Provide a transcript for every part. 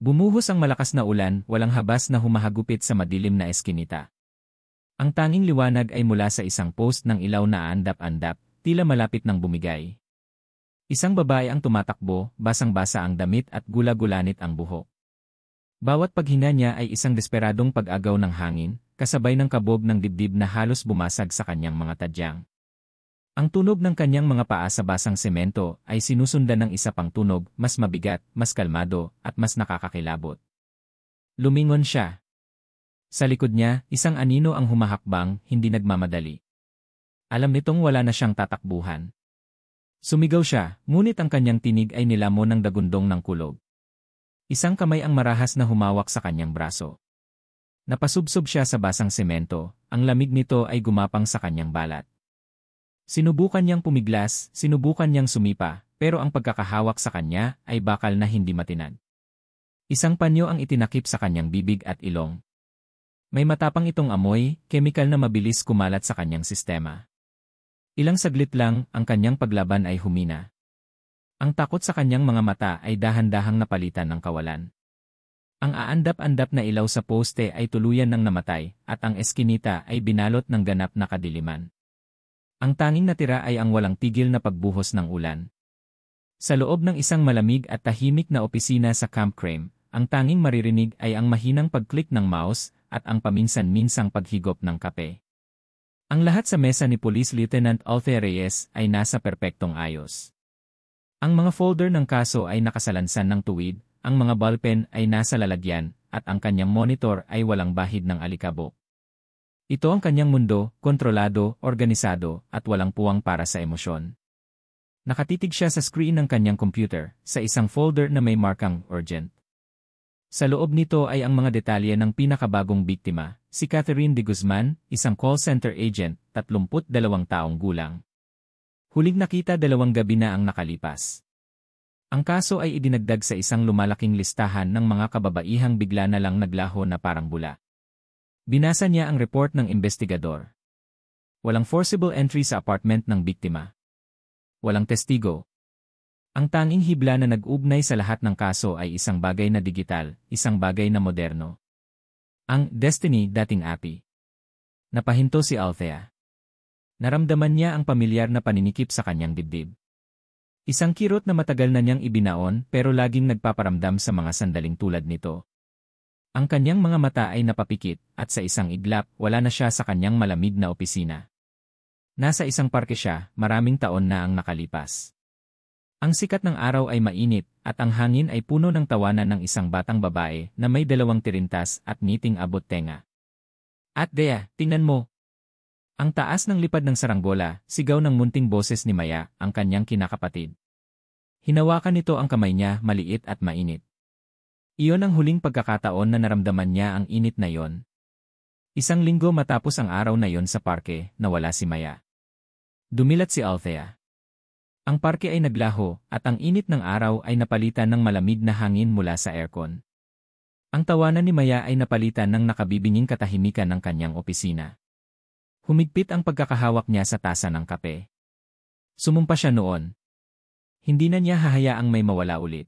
Bumuhos ang malakas na ulan, walang habas na humahagupit sa madilim na eskinita. Ang tanging liwanag ay mula sa isang post ng ilaw na aandap-andap, tila malapit ng bumigay. Isang babae ang tumatakbo, basang-basa ang damit at gula-gulanit ang buhok. Bawat paghina niya ay isang desperadong pag-agaw ng hangin, kasabay ng kabog ng dibdib na halos bumasag sa kanyang mga tadyang. Ang tunog ng kanyang mga paa sa basang semento ay sinusundan ng isa pang tunog, mas mabigat, mas kalmado, at mas nakakakilabot. Lumingon siya. Sa likod niya, isang anino ang humahakbang, hindi nagmamadali. Alam nitong wala na siyang tatakbuhan. Sumigaw siya, ngunit ang kanyang tinig ay nilamon ng dagundong ng kulog. Isang kamay ang marahas na humawak sa kanyang braso. Napasubsob siya sa basang semento, ang lamig nito ay gumapang sa kanyang balat. Sinubukan niyang pumiglas, sinubukan niyang sumipa, pero ang pagkakahawak sa kanya ay bakal na hindi matinag. Isang panyo ang itinakip sa kanyang bibig at ilong. May matapang itong amoy, kemikal na mabilis kumalat sa kanyang sistema. Ilang saglit lang, ang kanyang paglaban ay humina. Ang takot sa kanyang mga mata ay dahan-dahang napalitan ng kawalan. Ang aandap-andap na ilaw sa poste ay tuluyan ng namatay, at ang eskinita ay binalot ng ganap na kadiliman. Ang tanging natira ay ang walang tigil na pagbuhos ng ulan. Sa loob ng isang malamig at tahimik na opisina sa Camp Crame, ang tanging maririnig ay ang mahinang pag-click ng mouse at ang paminsan-minsang paghigop ng kape. Ang lahat sa mesa ni Police Lieutenant Althea Reyes ay nasa perpektong ayos. Ang mga folder ng kaso ay nakasalansan ng tuwid, ang mga ballpen ay nasa lalagyan, at ang kanyang monitor ay walang bahid ng alikabok. Ito ang kanyang mundo, kontrolado, organisado, at walang puwang para sa emosyon. Nakatitig siya sa screen ng kanyang computer, sa isang folder na may markang urgent. Sa loob nito ay ang mga detalye ng pinakabagong biktima, si Catherine de Guzman, isang call center agent, 32 taong gulang. Huling nakita 2 gabi na ang nakalipas. Ang kaso ay idinagdag sa isang lumalaking listahan ng mga kababaihang bigla na lang naglaho na parang bula. Binasa niya ang report ng investigador. Walang forcible entry sa apartment ng biktima. Walang testigo. Ang tanging hibla na nag-ugnay sa lahat ng kaso ay isang bagay na digital, isang bagay na moderno. Ang Destiny dating api. Napahinto si Althea. Naramdaman niya ang pamilyar na paninikip sa kanyang dibdib. Isang kirot na matagal na niyang ibinaon pero laging nagpaparamdam sa mga sandaling tulad nito. Ang kanyang mga mata ay napapikit, at sa isang iglap, wala na siya sa kanyang malamig na opisina. Nasa isang parke siya, maraming taon na ang nakalipas. Ang sikat ng araw ay mainit, at ang hangin ay puno ng tawanan ng isang batang babae na may 2 tirintas at ngiting abot tenga. At Dea, tingnan mo! Ang taas ng lipad ng saranggola, sigaw ng munting boses ni Maya, ang kanyang kinakapatid. Hinawakan nito ang kamay niya, maliit at mainit. Iyon ang huling pagkakataon na naramdaman niya ang init na yon. Isang linggo matapos ang araw na yon sa parke, nawala si Maya. Dumilat si Althea. Ang parke ay naglaho, at ang init ng araw ay napalitan ng malamig na hangin mula sa aircon. Ang tawanan ni Maya ay napalitan ng nakabibinging katahimikan ng kanyang opisina. Humigpit ang pagkakahawak niya sa tasa ng kape. Sumumpa siya noon. Hindi na niya hahayaang may mawala ulit.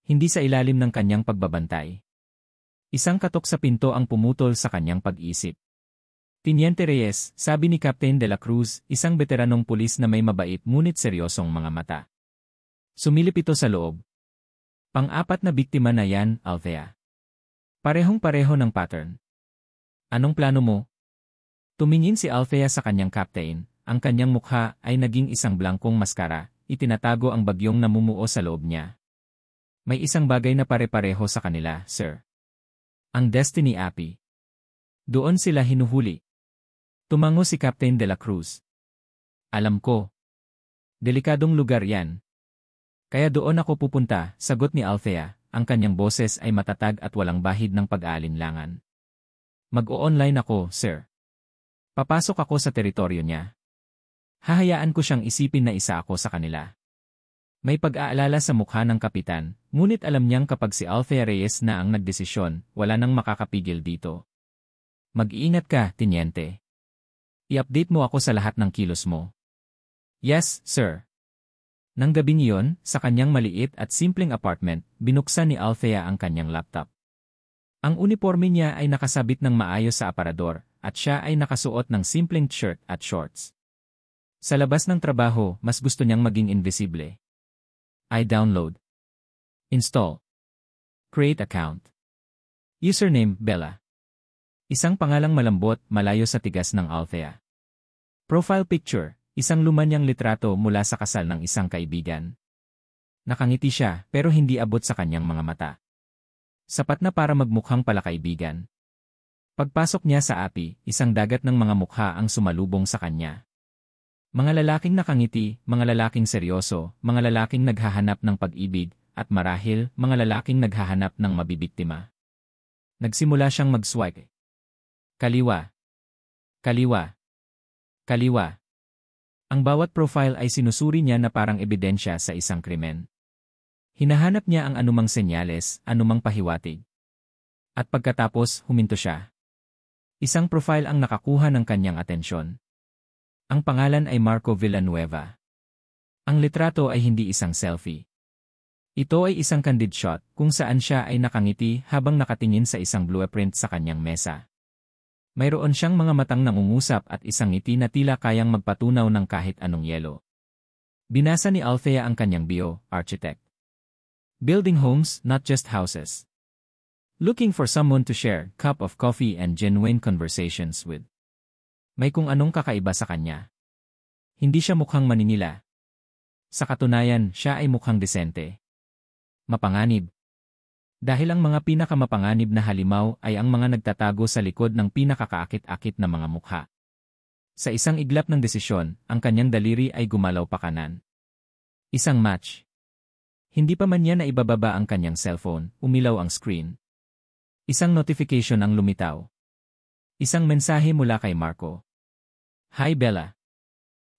Hindi sa ilalim ng kanyang pagbabantay. Isang katok sa pinto ang pumutol sa kanyang pag-isip. Teniente Reyes, sabi ni Captain de la Cruz, isang veteranong pulis na may mabait ngunit seryosong mga mata. Sumilip ito sa loob. Pang-apat na biktima na yan, Althea. Parehong-pareho ng pattern. Anong plano mo? Tumingin si Althea sa kanyang captain, ang kanyang mukha ay naging isang blankong maskara, itinatago ang bagyong namumuo sa loob niya. May isang bagay na pare-pareho sa kanila, sir. Ang Destiny api. Doon sila hinuhuli. Tumango si Captain de la Cruz. Alam ko. Delikadong lugar yan. Kaya doon ako pupunta, sagot ni Althea, ang kanyang boses ay matatag at walang bahid ng pag-aalinlangan. Mag-o-online ako, sir. Papasok ako sa teritoryo niya. Hahayaan ko siyang isipin na isa ako sa kanila. May pag-aalala sa mukha ng kapitan, ngunit alam niyang kapag si Althea Reyes na ang nagdesisyon, wala nang makakapigil dito. Mag-iingat ka, Teniente. I-update mo ako sa lahat ng kilos mo. Yes, sir. Nang gabing iyon, sa kanyang maliit at simpleng apartment, binuksan ni Althea ang kanyang laptop. Ang uniforme niya ay nakasabit ng maayos sa aparador, at siya ay nakasuot ng simpleng shirt at shorts. Sa labas ng trabaho, mas gusto niyang maging invisible. I-download. Install. Create account. Username, Bella. Isang pangalang malambot, malayo sa tigas ng Althea. Profile picture, isang lumanyang litrato mula sa kasal ng isang kaibigan. Nakangiti siya, pero hindi abot sa kanyang mga mata. Sapat na para magmukhang palakaibigan. Pagpasok niya sa API, isang dagat ng mga mukha ang sumalubong sa kanya. Mga lalaking nakangiti, mga lalaking seryoso, mga lalaking naghahanap ng pag-ibig, at marahil, mga lalaking naghahanap ng mabibiktima. Nagsimula siyang mag-swipe. Kaliwa. Kaliwa. Kaliwa. Ang bawat profile ay sinusuri niya na parang ebidensya sa isang krimen. Hinahanap niya ang anumang senyales, anumang pahiwatig. At pagkatapos, huminto siya. Isang profile ang nakakuha ng kanyang atensyon. Ang pangalan ay Marco Villanueva. Ang litrato ay hindi isang selfie. Ito ay isang candid shot kung saan siya ay nakangiti habang nakatingin sa isang blueprint sa kanyang mesa. Mayroon siyang mga matang nangungusap at isang ngiti na tila kayang magpatunaw ng kahit anong yelo. Binasa ni Althea ang kanyang bio, architect. Building homes, not just houses. Looking for someone to share cup of coffee and genuine conversations with. May kung anong kakaiba sa kanya. Hindi siya mukhang maninila. Sa katunayan, siya ay mukhang desente. Mapanganib. Dahil ang mga pinakamapanganib na halimaw ay ang mga nagtatago sa likod ng pinakakaakit-akit na mga mukha. Sa isang iglap ng desisyon, ang kanyang daliri ay gumalaw pa kanan. Isang match. Hindi pa man niya na ibababa ang kanyang cellphone, umilaw ang screen. Isang notification ang lumitaw. Isang mensahe mula kay Marco. Hi Bella.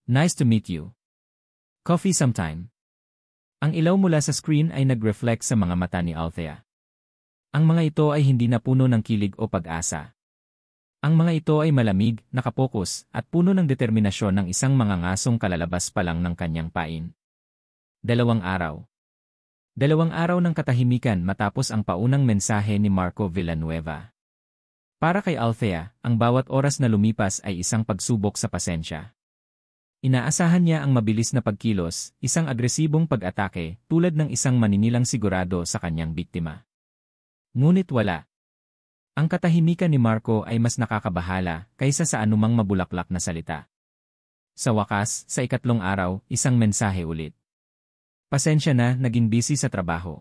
Nice to meet you. Coffee sometime. Ang ilaw mula sa screen ay nag-reflect sa mga mata ni Althea. Ang mga ito ay hindi na puno ng kilig o pag-asa. Ang mga ito ay malamig, nakapokus, at puno ng determinasyon ng isang mga ngasong kalalabas pa lang ng kanyang pain. 2 araw. 2 araw ng katahimikan matapos ang paunang mensahe ni Marco Villanueva. Para kay Althea, ang bawat oras na lumipas ay isang pagsubok sa pasensya. Inaasahan niya ang mabilis na pagkilos, isang agresibong pag-atake, tulad ng isang maninilang sigurado sa kanyang biktima. Ngunit wala. Ang katahimikan ni Marco ay mas nakakabahala kaysa sa anumang mabulaklak na salita. Sa wakas, sa 3 araw, isang mensahe ulit. Pasensya na, naging busy sa trabaho.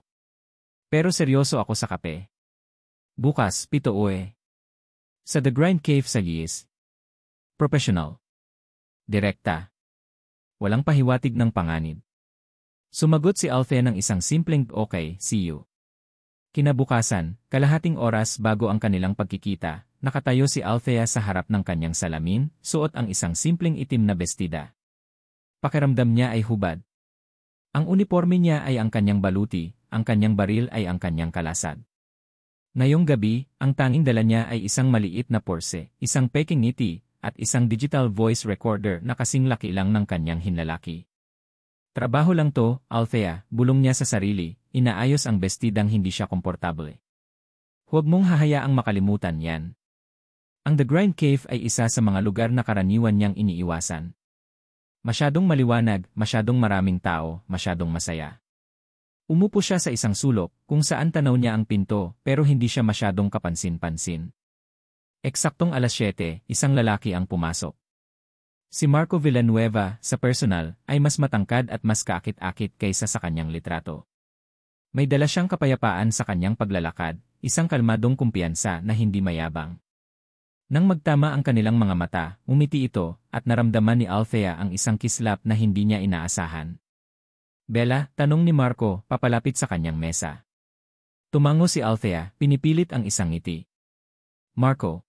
Pero seryoso ako sa kape. Bukas, 7 uwi. Sa The Grind Cave sa Gies. Professional. Direkta. Walang pahiwatig ng panganib. Sumagot si Althea ng isang simpleng okay, see you. Kinabukasan, kalahating oras bago ang kanilang pagkikita, nakatayo si Althea sa harap ng kanyang salamin, suot ang isang simpleng itim na bestida. Pakiramdam niya ay hubad. Ang uniforme niya ay ang kanyang baluti, ang kanyang baril ay ang kanyang kalasad. Ngayong gabi, ang tanging dala niya ay isang maliit na Porsche, isang peking ngiti, at isang digital voice recorder na kasing laki lang ng kanyang hinlalaki. Trabaho lang to, Althea, bulong niya sa sarili, inaayos ang bestidang hindi siya komportable. Huwag mong hahayaang makalimutan yan. Ang The Grind Cave ay isa sa mga lugar na karaniwan niyang iniiwasan. Masyadong maliwanag, masyadong maraming tao, masyadong masaya. Umupo siya sa isang sulok, kung saan tanaw niya ang pinto, pero hindi siya masyadong kapansin-pansin. Eksaktong 7:00, isang lalaki ang pumasok. Si Marco Villanueva, sa personal, ay mas matangkad at mas kaakit-akit kaysa sa kanyang litrato. May dala siyang kapayapaan sa kanyang paglalakad, isang kalmadong kumpiyansa na hindi mayabang. Nang magtama ang kanilang mga mata, umiti ito, at naramdaman ni Althea ang isang kislap na hindi niya inaasahan. Bella, tanong ni Marco, papalapit sa kanyang mesa. Tumango si Althea, pinipilit ang isang ngiti. Marco,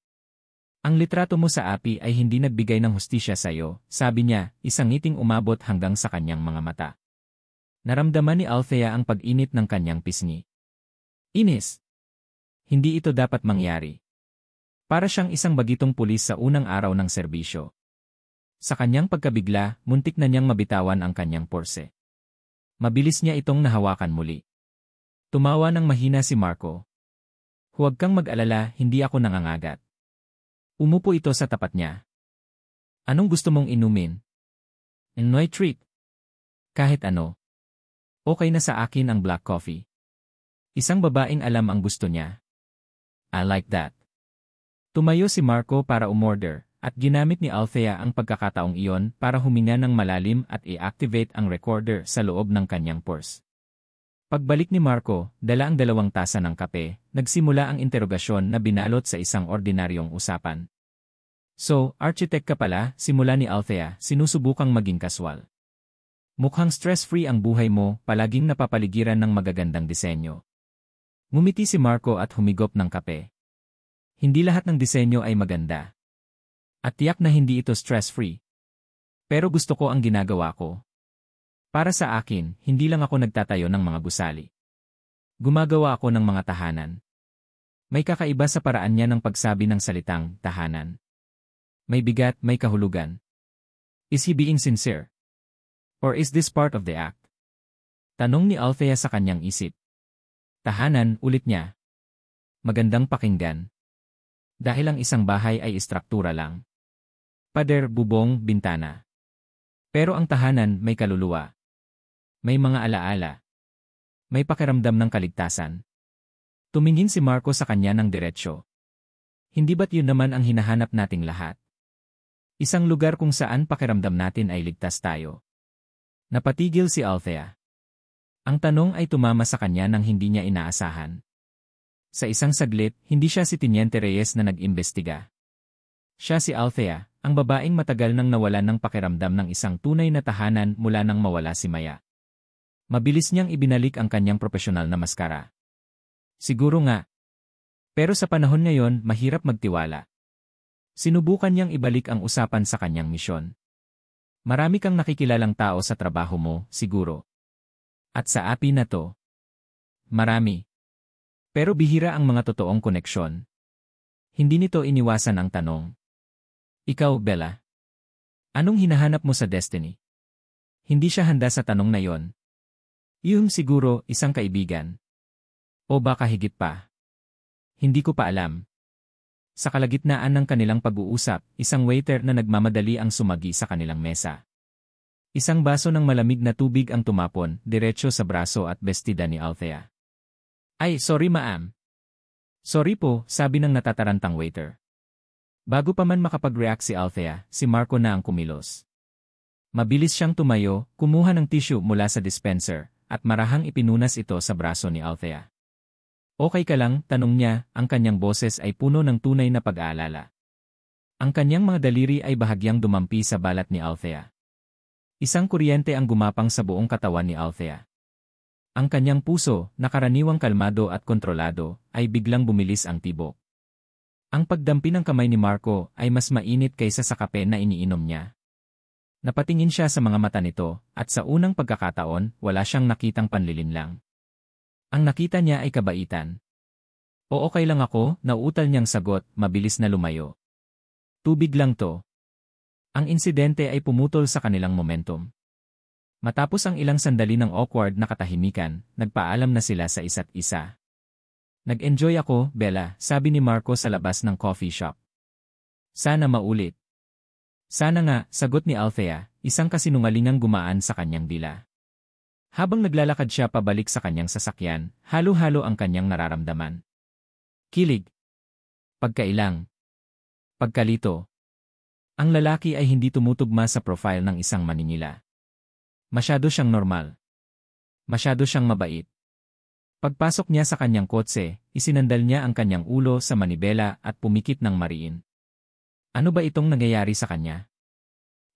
ang litrato mo sa API ay hindi nagbigay ng hustisya sa iyo, sabi niya, isang ngiting umabot hanggang sa kanyang mga mata. Naramdaman ni Althea ang pag-init ng kanyang pisngi. Inis! Hindi ito dapat mangyari. Para siyang isang bagitong pulis sa unang araw ng serbisyo. Sa kanyang pagkabigla, muntik na niyang mabitawan ang kanyang Porsche. Mabilis niya itong nahawakan muli. Tumawa ng mahina si Marco. Huwag kang mag-alala, hindi ako nangangagat. Umupo ito sa tapat niya. Anong gusto mong inumin? Enjoy treat. Kahit ano. Okay na sa akin ang black coffee. Isang babaeng alam ang gusto niya. I like that. Tumayo si Marco para umorder, at ginamit ni Althea ang pagkakataong iyon para huminga ng malalim at i-activate ang recorder sa loob ng kanyang purse. Pagbalik ni Marco, dala ang 2 tasa ng kape, nagsimula ang interogasyon na binalot sa isang ordinaryong usapan. So, architect ka pala, simula ni Althea, sinusubukang maging kaswal. Mukhang stress-free ang buhay mo, palaging napapaligiran ng magagandang disenyo. Ngumiti si Marco at humigop ng kape. Hindi lahat ng disenyo ay maganda. At tiyak na hindi ito stress-free. Pero gusto ko ang ginagawa ko. Para sa akin, hindi lang ako nagtatayo ng mga gusali. Gumagawa ako ng mga tahanan. May kakaiba sa paraan niya ng pagsabi ng salitang tahanan. May bigat, may kahulugan. Is he being sincere? Or is this part of the act? Tanong ni Althea sa kanyang isip. Tahanan, ulit niya. Magandang pakinggan. Dahil ang isang bahay ay istruktura lang. Pader, bubong, bintana. Pero ang tahanan may kaluluwa. May mga alaala. May pakiramdam ng kaligtasan. Tumingin si Marco sa kanya ng diretsyo. Hindi ba't yun naman ang hinahanap nating lahat? Isang lugar kung saan pakiramdam natin ay ligtas tayo. Napatigil si Althea. Ang tanong ay tumama sa kanya nang hindi niya inaasahan. Sa isang saglit, hindi siya si Teniente Reyes na nag-imbestiga. Siya si Althea, ang babaeng matagal nang nawalan ng pakiramdam ng isang tunay na tahanan mula nang mawala si Maya. Mabilis niyang ibinalik ang kanyang propesyonal na maskara. Siguro nga. Pero sa panahon ngayon, mahirap magtiwala. Sinubukan niyang ibalik ang usapan sa kanyang misyon. Marami kang nakikilalang tao sa trabaho mo, siguro. At sa api na to. Marami. Pero bihira ang mga totoong koneksyon. Hindi nito iniwasan ang tanong. Ikaw, Bella. Anong hinahanap mo sa Destiny? Hindi siya handa sa tanong na yon. Siguro, isang kaibigan. O baka higit pa. Hindi ko pa alam. Sa kalagitnaan ng kanilang pag-uusap, isang waiter na nagmamadali ang sumagi sa kanilang mesa. Isang baso ng malamig na tubig ang tumapon, diretso sa braso at bestida ni Althea. Ay, sorry ma'am. Sorry po, sabi ng natatarantang waiter. Bago pa man makapag-react si Althea, si Marco na ang kumilos. Mabilis siyang tumayo, kumuha ng tissue mula sa dispenser, at marahang ipinunas ito sa braso ni Althea. Okay ka lang, tanong niya, ang kanyang boses ay puno ng tunay na pag-aalala. Ang kanyang mga daliri ay bahagyang dumampi sa balat ni Althea. Isang kuryente ang gumapang sa buong katawan ni Althea. Ang kanyang puso, na karaniwang kalmado at kontrolado, ay biglang bumilis ang tibok. Ang pagdampi ng kamay ni Marco ay mas mainit kaysa sa kape na iniinom niya. Napatingin siya sa mga mata nito, at sa unang pagkakataon, wala siyang nakitang panlilinlang. Ang nakita niya ay kabaitan. O okay lang ako, nauutal niyang sagot, mabilis na lumayo. Tubig lang to. Ang insidente ay pumutol sa kanilang momentum. Matapos ang ilang sandali ng awkward na katahimikan, nagpaalam na sila sa isa't isa. Nag-enjoy ako, Bella, sabi ni Marco sa labas ng coffee shop. Sana maulit. Sana nga, sagot ni Althea, isang kasinungalingang gumaan sa kanyang dila. Habang naglalakad siya pabalik sa kanyang sasakyan, halo-halo ang kanyang nararamdaman. Kilig. Pagkailang. Pagkalito. Ang lalaki ay hindi tumutugma sa profile ng isang maninila. Masyado siyang normal. Masyado siyang mabait. Pagpasok niya sa kanyang kotse, isinandal niya ang kanyang ulo sa manibela at pumikit ng mariin. Ano ba itong nangyayari sa kanya?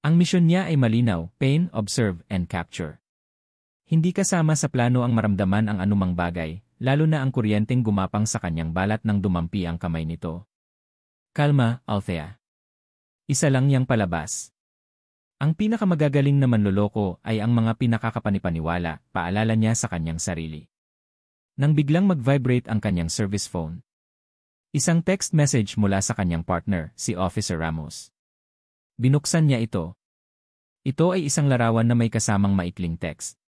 Ang misyon niya ay malinaw, pain, observe, and capture. Hindi kasama sa plano ang maramdaman ang anumang bagay, lalo na ang kuryenteng gumapang sa kanyang balat nang dumampi ang kamay nito. Kalma, Althea. Isa lang yang palabas. Ang pinakamagagaling na manloloko ay ang mga pinakakapanipaniwala, paalala niya sa kanyang sarili. Nang biglang mag-vibrate ang kanyang service phone. Isang text message mula sa kanyang partner, si Officer Ramos. Binuksan niya ito. Ito ay isang larawan na may kasamang maikling text.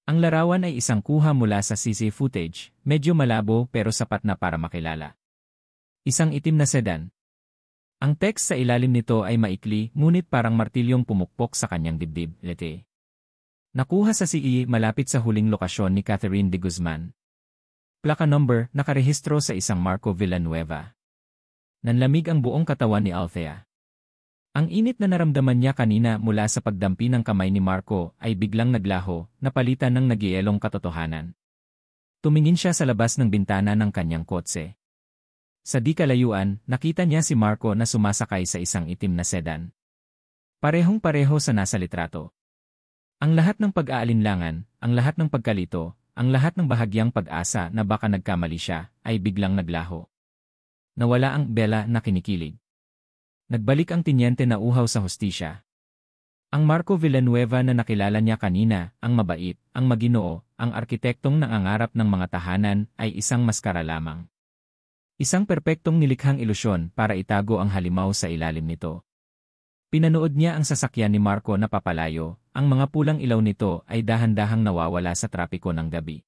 Ang larawan ay isang kuha mula sa CC footage, medyo malabo pero sapat na para makilala. Isang itim na sedan. Ang text sa ilalim nito ay maikli, ngunit parang martilyong pumukpok sa kanyang dibdib, lete. Nakuha sa CE malapit sa huling lokasyon ni Catherine de Guzman. Plaka number, nakarehistro sa isang Marco Villanueva. Nanlamig ang buong katawan ni Althea. Ang init na naramdaman niya kanina mula sa pagdampi ng kamay ni Marco ay biglang naglaho, napalitan ng nagyayelong katotohanan. Tumingin siya sa labas ng bintana ng kanyang kotse. Sa di kalayuan, nakita niya si Marco na sumasakay sa isang itim na sedan. Parehong-pareho sa nasa litrato. Ang lahat ng pag-aalinlangan, ang lahat ng pagkalito, ang lahat ng bahagyang pag-asa na baka nagkamali siya, ay biglang naglaho. Nawala ang Bella na kinikilig. Nagbalik ang tinyente na uhaw sa hustisya. Ang Marco Villanueva na nakilala niya kanina, ang mabait, ang maginoo, ang arkitektong nangangarap ng mga tahanan, ay isang maskara lamang. Isang perpektong nilikhang ilusyon para itago ang halimaw sa ilalim nito. Pinanood niya ang sasakyan ni Marco na papalayo, ang mga pulang ilaw nito ay dahan-dahang nawawala sa trapiko ng gabi.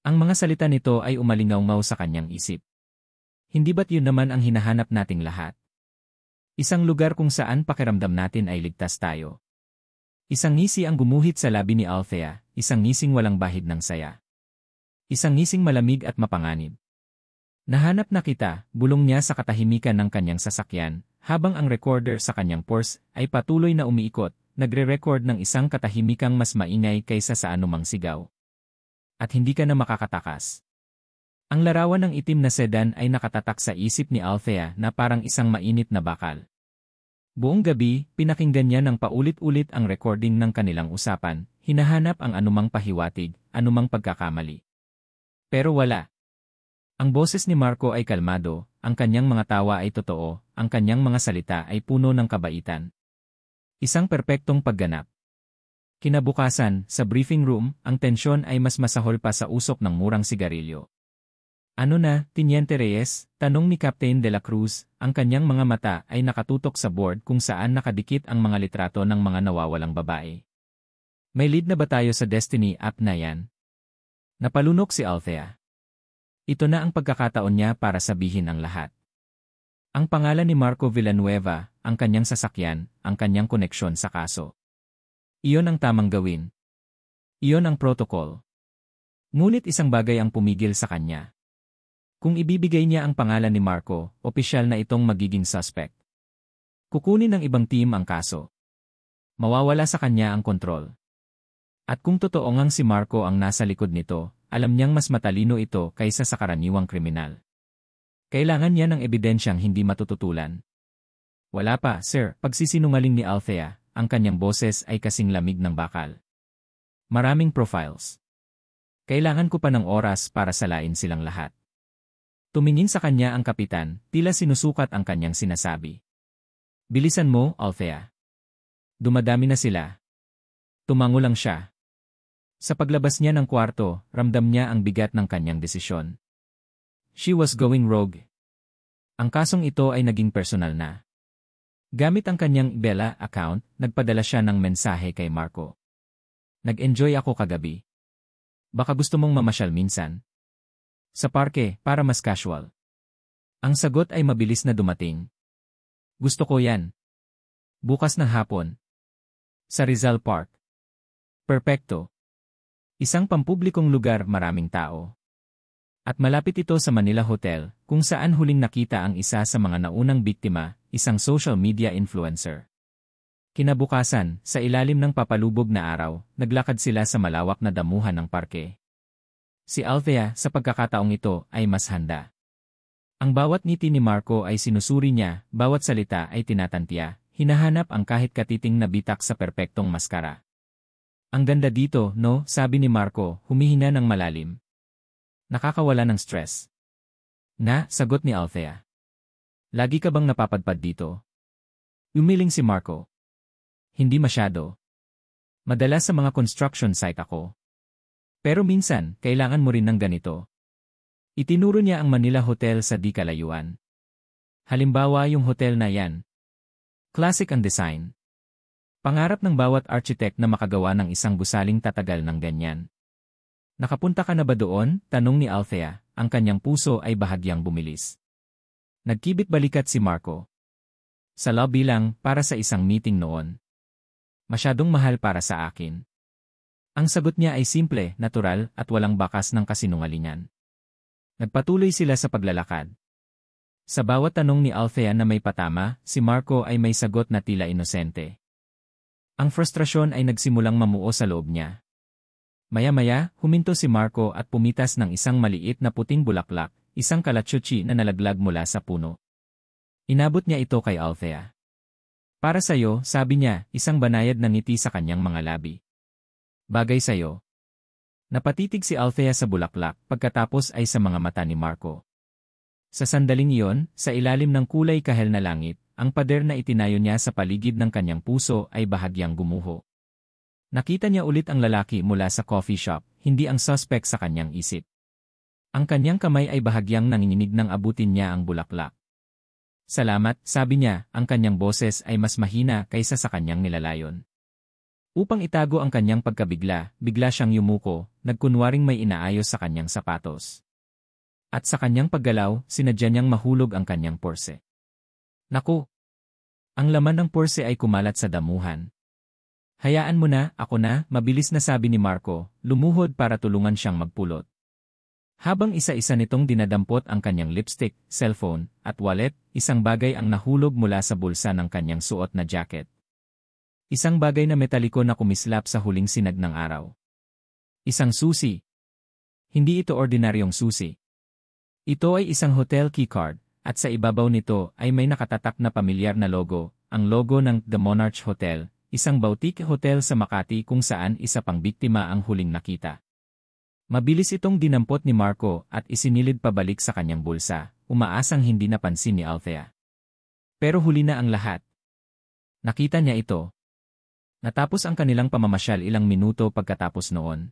Ang mga salita nito ay umalingaw-ngaw sa kanyang isip. Hindi ba't yun naman ang hinahanap nating lahat? Isang lugar kung saan pakiramdam natin ay ligtas tayo. Isang ngisi ang gumuhit sa labi ni Althea, isang ngising walang bahid ng saya. Isang ngising malamig at mapanganib. Nahanap na kita, bulong niya sa katahimikan ng kanyang sasakyan, habang ang recorder sa kanyang Porsche ay patuloy na umiikot, nagre-record ng isang katahimikang mas maingay kaysa sa anumang sigaw. At hindi ka na makakatakas. Ang larawan ng itim na sedan ay nakatatak sa isip ni Althea na parang isang mainit na bakal. Buong gabi, pinakinggan niya ng paulit-ulit ang recording ng kanilang usapan, hinahanap ang anumang pahiwatig, anumang pagkakamali. Pero wala. Ang boses ni Marco ay kalmado, ang kanyang mga tawa ay totoo, ang kanyang mga salita ay puno ng kabaitan. Isang perpektong pagganap. Kinabukasan, sa briefing room, ang tensyon ay mas masahol pa sa usok ng murang sigarilyo. Ano na, Teniente Reyes? Tanong ni Captain de la Cruz, ang kanyang mga mata ay nakatutok sa board kung saan nakadikit ang mga litrato ng mga nawawalang babae. May lead na ba tayo sa Destiny app na yan? Napalunok si Althea. Ito na ang pagkakataon niya para sabihin ang lahat. Ang pangalan ni Marco Villanueva, ang kanyang sasakyan, ang kanyang koneksyon sa kaso. Iyon ang tamang gawin. Iyon ang protocol. Ngunit isang bagay ang pumigil sa kanya. Kung ibibigay niya ang pangalan ni Marco, opisyal na itong magiging suspect. Kukunin ng ibang team ang kaso. Mawawala sa kanya ang kontrol. At kung totoo ngang si Marco ang nasa likod nito, alam niyang mas matalino ito kaysa sa karaniwang kriminal. Kailangan niya ng ebidensyang hindi matututulan. Wala pa, sir, pagsisinungaling ni Althea, ang kanyang boses ay kasing lamig ng bakal. Maraming profiles. Kailangan ko pa ng oras para salain silang lahat. Tumingin sa kanya ang kapitan, tila sinusukat ang kanyang sinasabi. Bilisan mo, Althea. Dumadami na sila. Tumango lang siya. Sa paglabas niya ng kwarto, ramdam niya ang bigat ng kanyang desisyon. She was going rogue. Ang kasong ito ay naging personal na. Gamit ang kanyang Bella account, nagpadala siya ng mensahe kay Marco. Nag-enjoy ako kagabi. Baka gusto mong mamasyal minsan. Sa parke, para mas casual. Ang sagot ay mabilis na dumating. Gusto ko yan. Bukas ng hapon. Sa Rizal Park. Perpekto. Isang pampublikong lugar, maraming tao. At malapit ito sa Manila Hotel, kung saan huling nakita ang isa sa mga naunang biktima, isang social media influencer. Kinabukasan, sa ilalim ng papalubog na araw, naglakad sila sa malawak na damuhan ng parke. Si Althea, sa pagkakataong ito, ay mas handa. Ang bawat ngiti ni Marco ay sinusuri niya, bawat salita ay tinatantiya, hinahanap ang kahit katiting na bitak sa perpektong maskara. Ang ganda dito, no? Sabi ni Marco, humihina ng malalim. Nakakawala ng stress. Na, sagot ni Althea. Lagi ka bang napapadpad dito? Umiling si Marco. Hindi masyado. Madalas sa mga construction site ako. Pero minsan, kailangan mo rin ng ganito. Itinuro niya ang Manila Hotel sa di kalayuan. Halimbawa yung hotel na yan. Classic ang design. Pangarap ng bawat architect na makagawa ng isang gusaling tatagal ng ganyan. Nakapunta ka na ba doon? Tanong ni Althea, ang kanyang puso ay bahagyang bumilis. Nagkibit balikat si Marco. Sa lobby lang, para sa isang meeting noon. Masyadong mahal para sa akin. Ang sagot niya ay simple, natural, at walang bakas ng kasinungalingan. Nagpatuloy sila sa paglalakad. Sa bawat tanong ni Althea na may patama, si Marco ay may sagot na tila inosente. Ang frustrasyon ay nagsimulang mamuo sa loob niya. Maya-maya, huminto si Marco at pumitas ng isang maliit na puting bulaklak, isang kalatsutsi na nalaglag mula sa puno. Inabot niya ito kay Althea. Para sa'yo, sabi niya, isang banayad na ngiti sa kanyang mga labi. Bagay sa'yo. Napatitig si Althea sa bulaklak, pagkatapos ay sa mga mata ni Marco. Sa sandaling iyon, sa ilalim ng kulay kahel na langit, ang pader na itinayo niya sa paligid ng kanyang puso ay bahagyang gumuho. Nakita niya ulit ang lalaki mula sa coffee shop, hindi ang suspect sa kanyang isip. Ang kanyang kamay ay bahagyang nanginginig nang abutin niya ang bulaklak. Salamat, sabi niya, ang kanyang boses ay mas mahina kaysa sa kanyang nilalayon. Upang itago ang kanyang pagkabigla, bigla siyang yumuko, nagkunwaring may inaayos sa kanyang sapatos. At sa kanyang paggalaw, sinadya niyang mahulog ang kanyang porse. Naku! Ang laman ng porse ay kumalat sa damuhan. Hayaan mo na, ako na, mabilis na sabi ni Marco, lumuhod para tulungan siyang magpulot. Habang isa-isa nitong dinadampot ang kanyang lipstick, cellphone, at wallet, isang bagay ang nahulog mula sa bulsa ng kanyang suot na jacket. Isang bagay na metaliko na kumislap sa huling sinag ng araw. Isang susi. Hindi ito ordinaryong susi. Ito ay isang hotel keycard, at sa ibabaw nito ay may nakatatak na pamilyar na logo, ang logo ng The Monarch Hotel, isang boutique hotel sa Makati kung saan isa pang biktima ang huling nakita. Mabilis itong dinampot ni Marco at isinilid pabalik sa kanyang bulsa, umaasang hindi napansin ni Althea. Pero huli na ang lahat. Nakita niya ito. Natapos ang kanilang pamamasyal ilang minuto pagkatapos noon.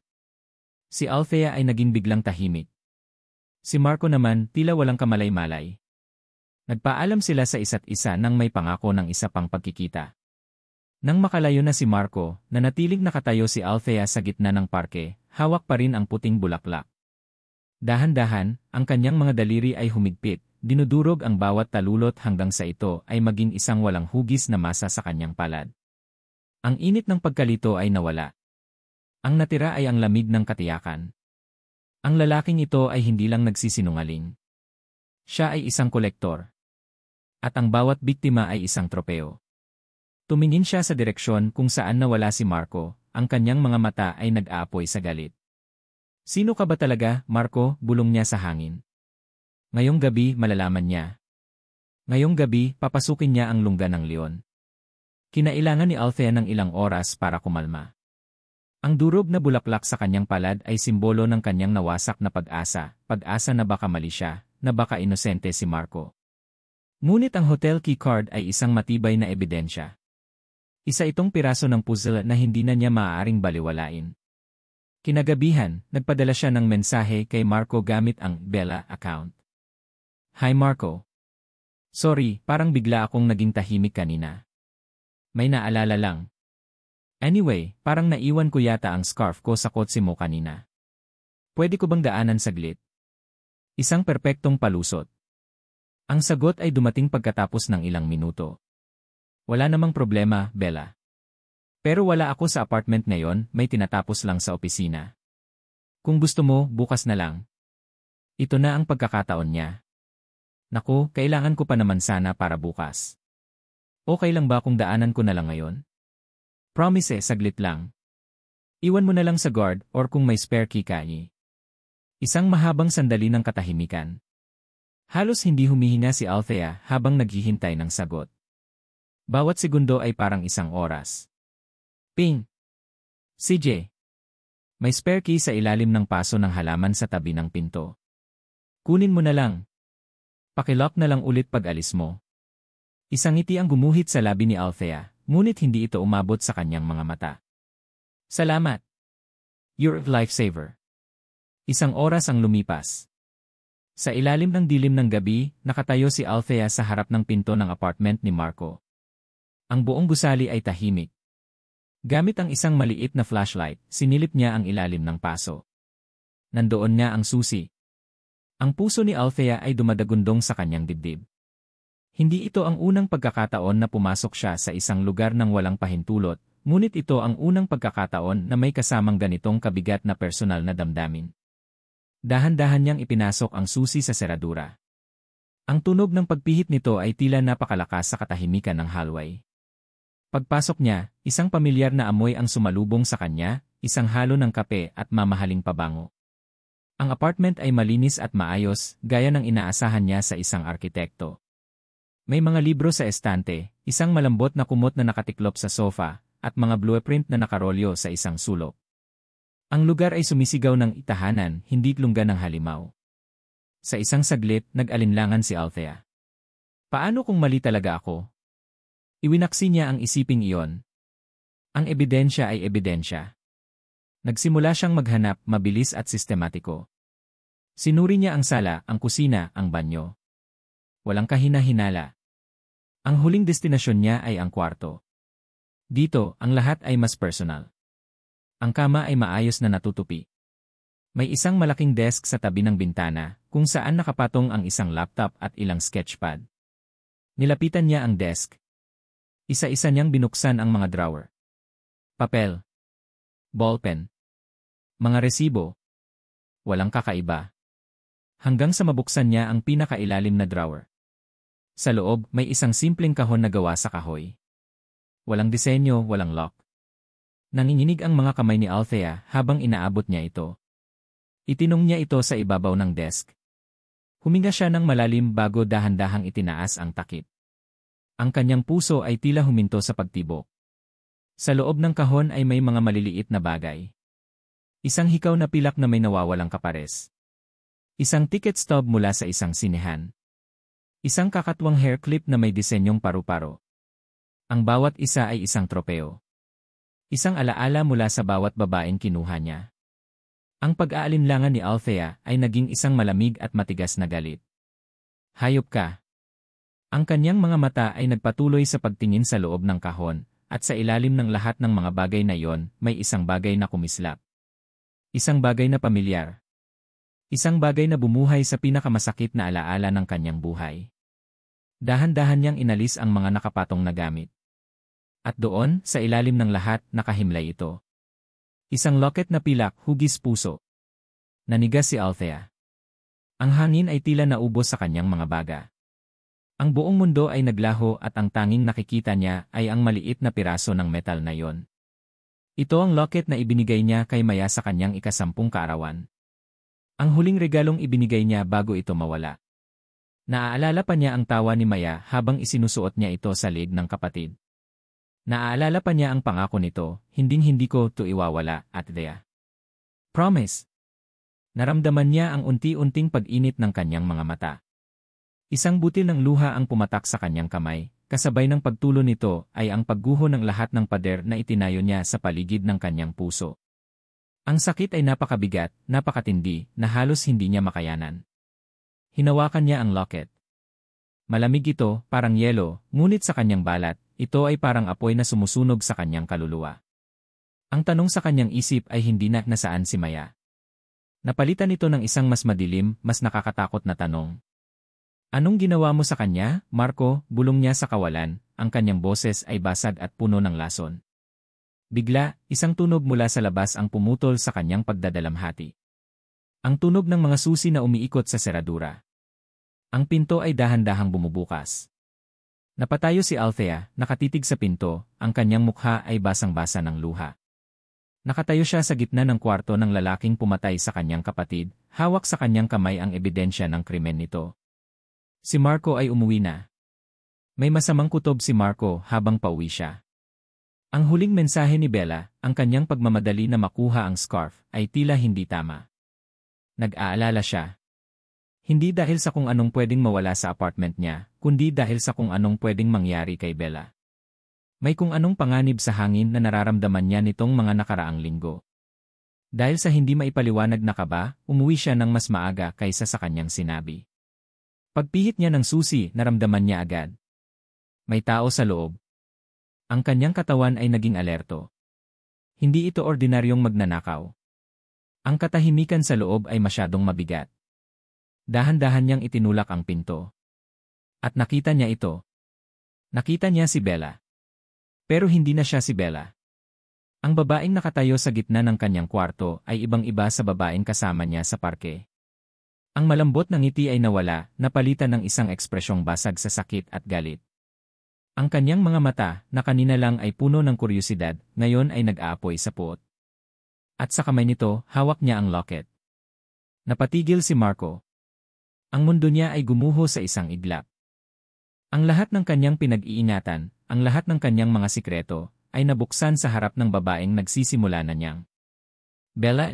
Si Althea ay naging biglang tahimik. Si Marco naman tila walang kamalay-malay. Nagpaalam sila sa isa't isa nang may pangako ng isa pang pagkikita. Nang makalayo na si Marco, nanatiling nakatayo si Althea sa gitna ng parke, hawak pa rin ang puting bulaklak. Dahan-dahan, ang kanyang mga daliri ay humigpit, dinudurog ang bawat talulot hanggang sa ito ay maging isang walang hugis na masa sa kanyang palad. Ang init ng pagkalito ay nawala. Ang natira ay ang lamig ng katiyakan. Ang lalaking ito ay hindi lang nagsisinungaling. Siya ay isang kolektor. At ang bawat biktima ay isang tropeo. Tumingin siya sa direksyon kung saan nawala si Marco, ang kanyang mga mata ay nag-aapoy sa galit. Sino ka ba talaga, Marco? Bulong niya sa hangin. Ngayong gabi, malalaman niya. Ngayong gabi, papasukin niya ang lungga ng leon. Kinailangan ni Althea ng ilang oras para kumalma. Ang durog na bulaklak sa kanyang palad ay simbolo ng kanyang nawasak na pag-asa, pag-asa na baka mali siya, na baka inosente si Marco. Ngunit ang hotel keycard ay isang matibay na ebidensya. Isa itong piraso ng puzzle na hindi na niya maaaring baliwalain. Kinagabihan, nagpadala siya ng mensahe kay Marco gamit ang Bella account. Hi Marco. Sorry, parang bigla akong naging tahimik kanina. May naalala lang. Anyway, parang naiwan ko yata ang scarf ko sa kotse mo kanina. Pwede ko bang daanan saglit? Isang perpektong palusot. Ang sagot ay dumating pagkatapos ng ilang minuto. Wala namang problema, Bella. Pero wala ako sa apartment ngayon, may tinatapos lang sa opisina. Kung gusto mo, bukas na lang. Ito na ang pagkakataon niya. Naku, kailangan ko pa naman sana para bukas. Okay lang ba kung daanan ko na lang ngayon? Promise, saglit lang. Iwan mo na lang sa guard or kung may spare key kay. Isang mahabang sandali ng katahimikan. Halos hindi humihinga si Althea habang naghihintay ng sagot. Bawat segundo ay parang isang oras. Ping! CJ! May spare key sa ilalim ng paso ng halaman sa tabi ng pinto. Kunin mo na lang. Pakilock na lang ulit pag alis mo. Isang ngiti ang gumuhit sa labi ni Althea, ngunit hindi ito umabot sa kanyang mga mata. Salamat! You're a lifesaver. Isang oras ang lumipas. Sa ilalim ng dilim ng gabi, nakatayo si Althea sa harap ng pinto ng apartment ni Marco. Ang buong gusali ay tahimik. Gamit ang isang maliit na flashlight, sinilip niya ang ilalim ng paso. Nandoon nga ang susi. Ang puso ni Althea ay dumadagundong sa kanyang dibdib. Hindi ito ang unang pagkakataon na pumasok siya sa isang lugar ng walang pahintulot, ngunit ito ang unang pagkakataon na may kasamang ganitong kabigat na personal na damdamin. Dahan-dahan niyang ipinasok ang susi sa seradura. Ang tunog ng pagpihit nito ay tila napakalakas sa katahimikan ng hallway. Pagpasok niya, isang pamilyar na amoy ang sumalubong sa kanya, isang halo ng kape at mamahaling pabango. Ang apartment ay malinis at maayos, gaya ng inaasahan niya sa isang arkitekto. May mga libro sa estante, isang malambot na kumot na nakatiklop sa sofa, at mga blueprint na nakarolyo sa isang sulok. Ang lugar ay sumisigaw ng itahanan, hindi lungga ng halimaw. Sa isang saglit, nag-alinlangan si Althea. Paano kung mali talaga ako? Iwinaksi niya ang isiping iyon. Ang ebidensya ay ebidensya. Nagsimula siyang maghanap, mabilis at sistematiko. Sinuri niya ang sala, ang kusina, ang banyo. Walang kahina-hinala. Ang huling destinasyon niya ay ang kwarto. Dito, ang lahat ay mas personal. Ang kama ay maayos na natutupi. May isang malaking desk sa tabi ng bintana, kung saan nakapatong ang isang laptop at ilang sketchpad. Nilapitan niya ang desk. Isa-isa niyang binuksan ang mga drawer. Papel. Ballpen. Mga resibo. Walang kakaiba. Hanggang sa mabuksan niya ang pinakailalim na drawer. Sa loob, may isang simpleng kahon na gawa sa kahoy. Walang disenyo, walang lock. Nanginginig ang mga kamay ni Althea habang inaabot niya ito. Itinong niya ito sa ibabaw ng desk. Huminga siya ng malalim bago dahan-dahang itinaas ang takip. Ang kanyang puso ay tila huminto sa pagtibok. Sa loob ng kahon ay may mga maliliit na bagay. Isang hikaw na pilak na may nawawalang kapares. Isang ticket stub mula sa isang sinehan. Isang kakatwang hair clip na may disenyong paru-paro. Ang bawat isa ay isang tropeo. Isang alaala mula sa bawat babaeng kinuha niya. Ang pag-aalinlangan ni Althea ay naging isang malamig at matigas na galit. Hayop ka. Ang kanyang mga mata ay nagpatuloy sa pagtingin sa loob ng kahon, at sa ilalim ng lahat ng mga bagay na iyon, may isang bagay na kumislap. Isang bagay na pamilyar. Isang bagay na bumuhay sa pinakamasakit na alaala ng kanyang buhay. Dahan-dahan niyang inalis ang mga nakapatong na gamit. At doon, sa ilalim ng lahat, nakahimlay ito. Isang locket na pilak, hugis puso. Nanigas si Althea. Ang hangin ay tila naubos sa kanyang mga baga. Ang buong mundo ay naglaho at ang tanging nakikita niya ay ang maliit na piraso ng metal na yon. Ito ang locket na ibinigay niya kay Maya sa kanyang ika-10 kaarawan. Ang huling regalong ibinigay niya bago ito mawala. Naaalala pa niya ang tawa ni Maya habang isinusuot niya ito sa leg ng kapatid. Naaalala pa niya ang pangako nito, hinding-hindi ko to iwawala, Althea. Promise. Naramdaman niya ang unti-unting pag-init ng kanyang mga mata. Isang butil ng luha ang pumatak sa kanyang kamay, kasabay ng pagtulo nito ay ang pagguho ng lahat ng pader na itinayo niya sa paligid ng kanyang puso. Ang sakit ay napakabigat, napakatindi, na halos hindi niya makayanan. Hinawakan niya ang locket. Malamig ito, parang yelo, ngunit sa kanyang balat, ito ay parang apoy na sumusunog sa kanyang kaluluwa. Ang tanong sa kanyang isip ay hindi na nasaan si Maya. Napalitan ito ng isang mas madilim, mas nakakatakot na tanong. Anong ginawa mo sa kanya, Marco? Bulong niya sa kawalan, ang kanyang boses ay basag at puno ng lason. Bigla, isang tunog mula sa labas ang pumutol sa kanyang pagdadalamhati. Ang tunog ng mga susi na umiikot sa seradura. Ang pinto ay dahan-dahang bumubukas. Napatayo si Althea, nakatitig sa pinto, ang kanyang mukha ay basang-basa ng luha. Nakatayo siya sa gitna ng kwarto ng lalaking pumatay sa kanyang kapatid, hawak sa kanyang kamay ang ebidensya ng krimen nito. Si Marco ay umuwi na. May masamang kutob si Marco habang pauwi siya. Ang huling mensahe ni Bella, ang kanyang pagmamadali na makuha ang scarf, ay tila hindi tama. Nag-aalala siya. Hindi dahil sa kung anong pwedeng mawala sa apartment niya, kundi dahil sa kung anong pwedeng mangyari kay Bella. May kung anong panganib sa hangin na nararamdaman niya nitong mga nakaraang linggo. Dahil sa hindi maipaliwanag na kaba, umuwi siya ng mas maaga kaysa sa kanyang sinabi. Pagpihit niya ng susi, naramdaman niya agad. May tao sa loob. Ang kanyang katawan ay naging alerto. Hindi ito ordinaryong magnanakaw. Ang katahimikan sa loob ay masyadong mabigat. Dahan-dahan niyang itinulak ang pinto. At nakita niya ito. Nakita niya si Bella. Pero hindi na siya si Bella. Ang babaeng nakatayo sa gitna ng kanyang kwarto ay ibang-iba sa babaeng kasama niya sa parke. Ang malambot na ngiti ay nawala, napalitan ng isang ekspresyong basag sa sakit at galit. Ang kanyang mga mata, na kanina lang ay puno ng kuryosidad, ngayon ay nag-aapoy sa puot. At sa kamay nito, hawak niya ang locket. Napatigil si Marco. Ang mundo niya ay gumuho sa isang iglap. Ang lahat ng kanyang pinag-iingatan, ang lahat ng kanyang mga sikreto, ay nabuksan sa harap ng babaeng nagsisimula na niyang. Bella.